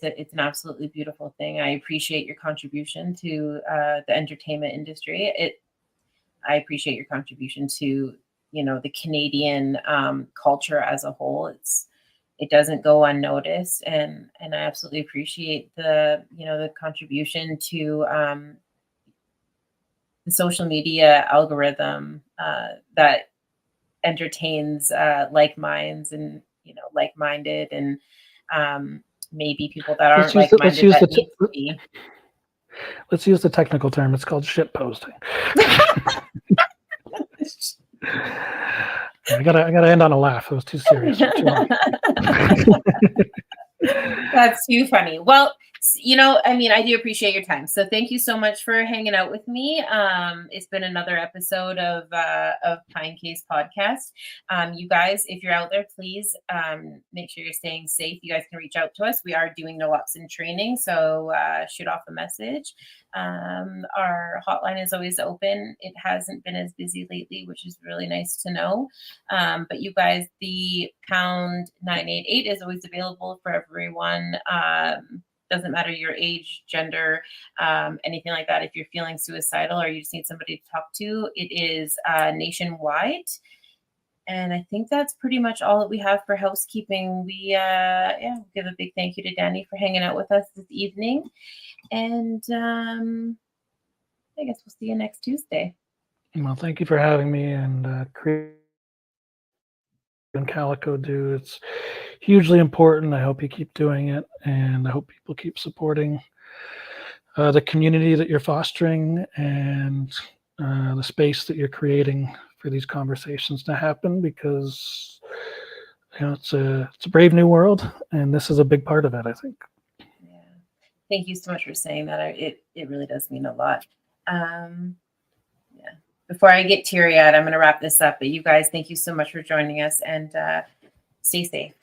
an absolutely beautiful thing. I appreciate your contribution to the entertainment industry. I appreciate your contribution to, the Canadian culture as a whole. It doesn't go unnoticed, and I absolutely appreciate the contribution to the social media algorithm that entertains like minds and like-minded and maybe people that Let's aren't use like-minded that needs to be. Let's use the technical term. It's called shit posting. I gotta end on a laugh. It was too serious. Too long. That's too funny. Well, I do appreciate your time. So thank you so much for hanging out with me. It's been another episode of Pinecase Podcast. You guys, if you're out there, please make sure you're staying safe. You guys can reach out to us. We are doing no ops in training, so shoot off a message. Our hotline is always open. It hasn't been as busy lately, which is really nice to know. But you guys, the pound 988 is always available for everyone. Doesn't matter your age, gender, anything like that. If you're feeling suicidal or you just need somebody to talk to, it is nationwide. And I think that's pretty much all that we have for housekeeping. We give a big thank you to Danny for hanging out with us this evening. And I guess we'll see you next Tuesday. Well, thank you for having me, and and Calico do. It's hugely important. I hope you keep doing it, and I hope people keep supporting the community that you're fostering and the space that you're creating for these conversations to happen, because it's a brave new world, and this is a big part of it, I think. Yeah. Thank you so much for saying that. It really does mean a lot. Yeah. Before I get teary-eyed, I'm going to wrap this up. But you guys, thank you so much for joining us, and stay safe.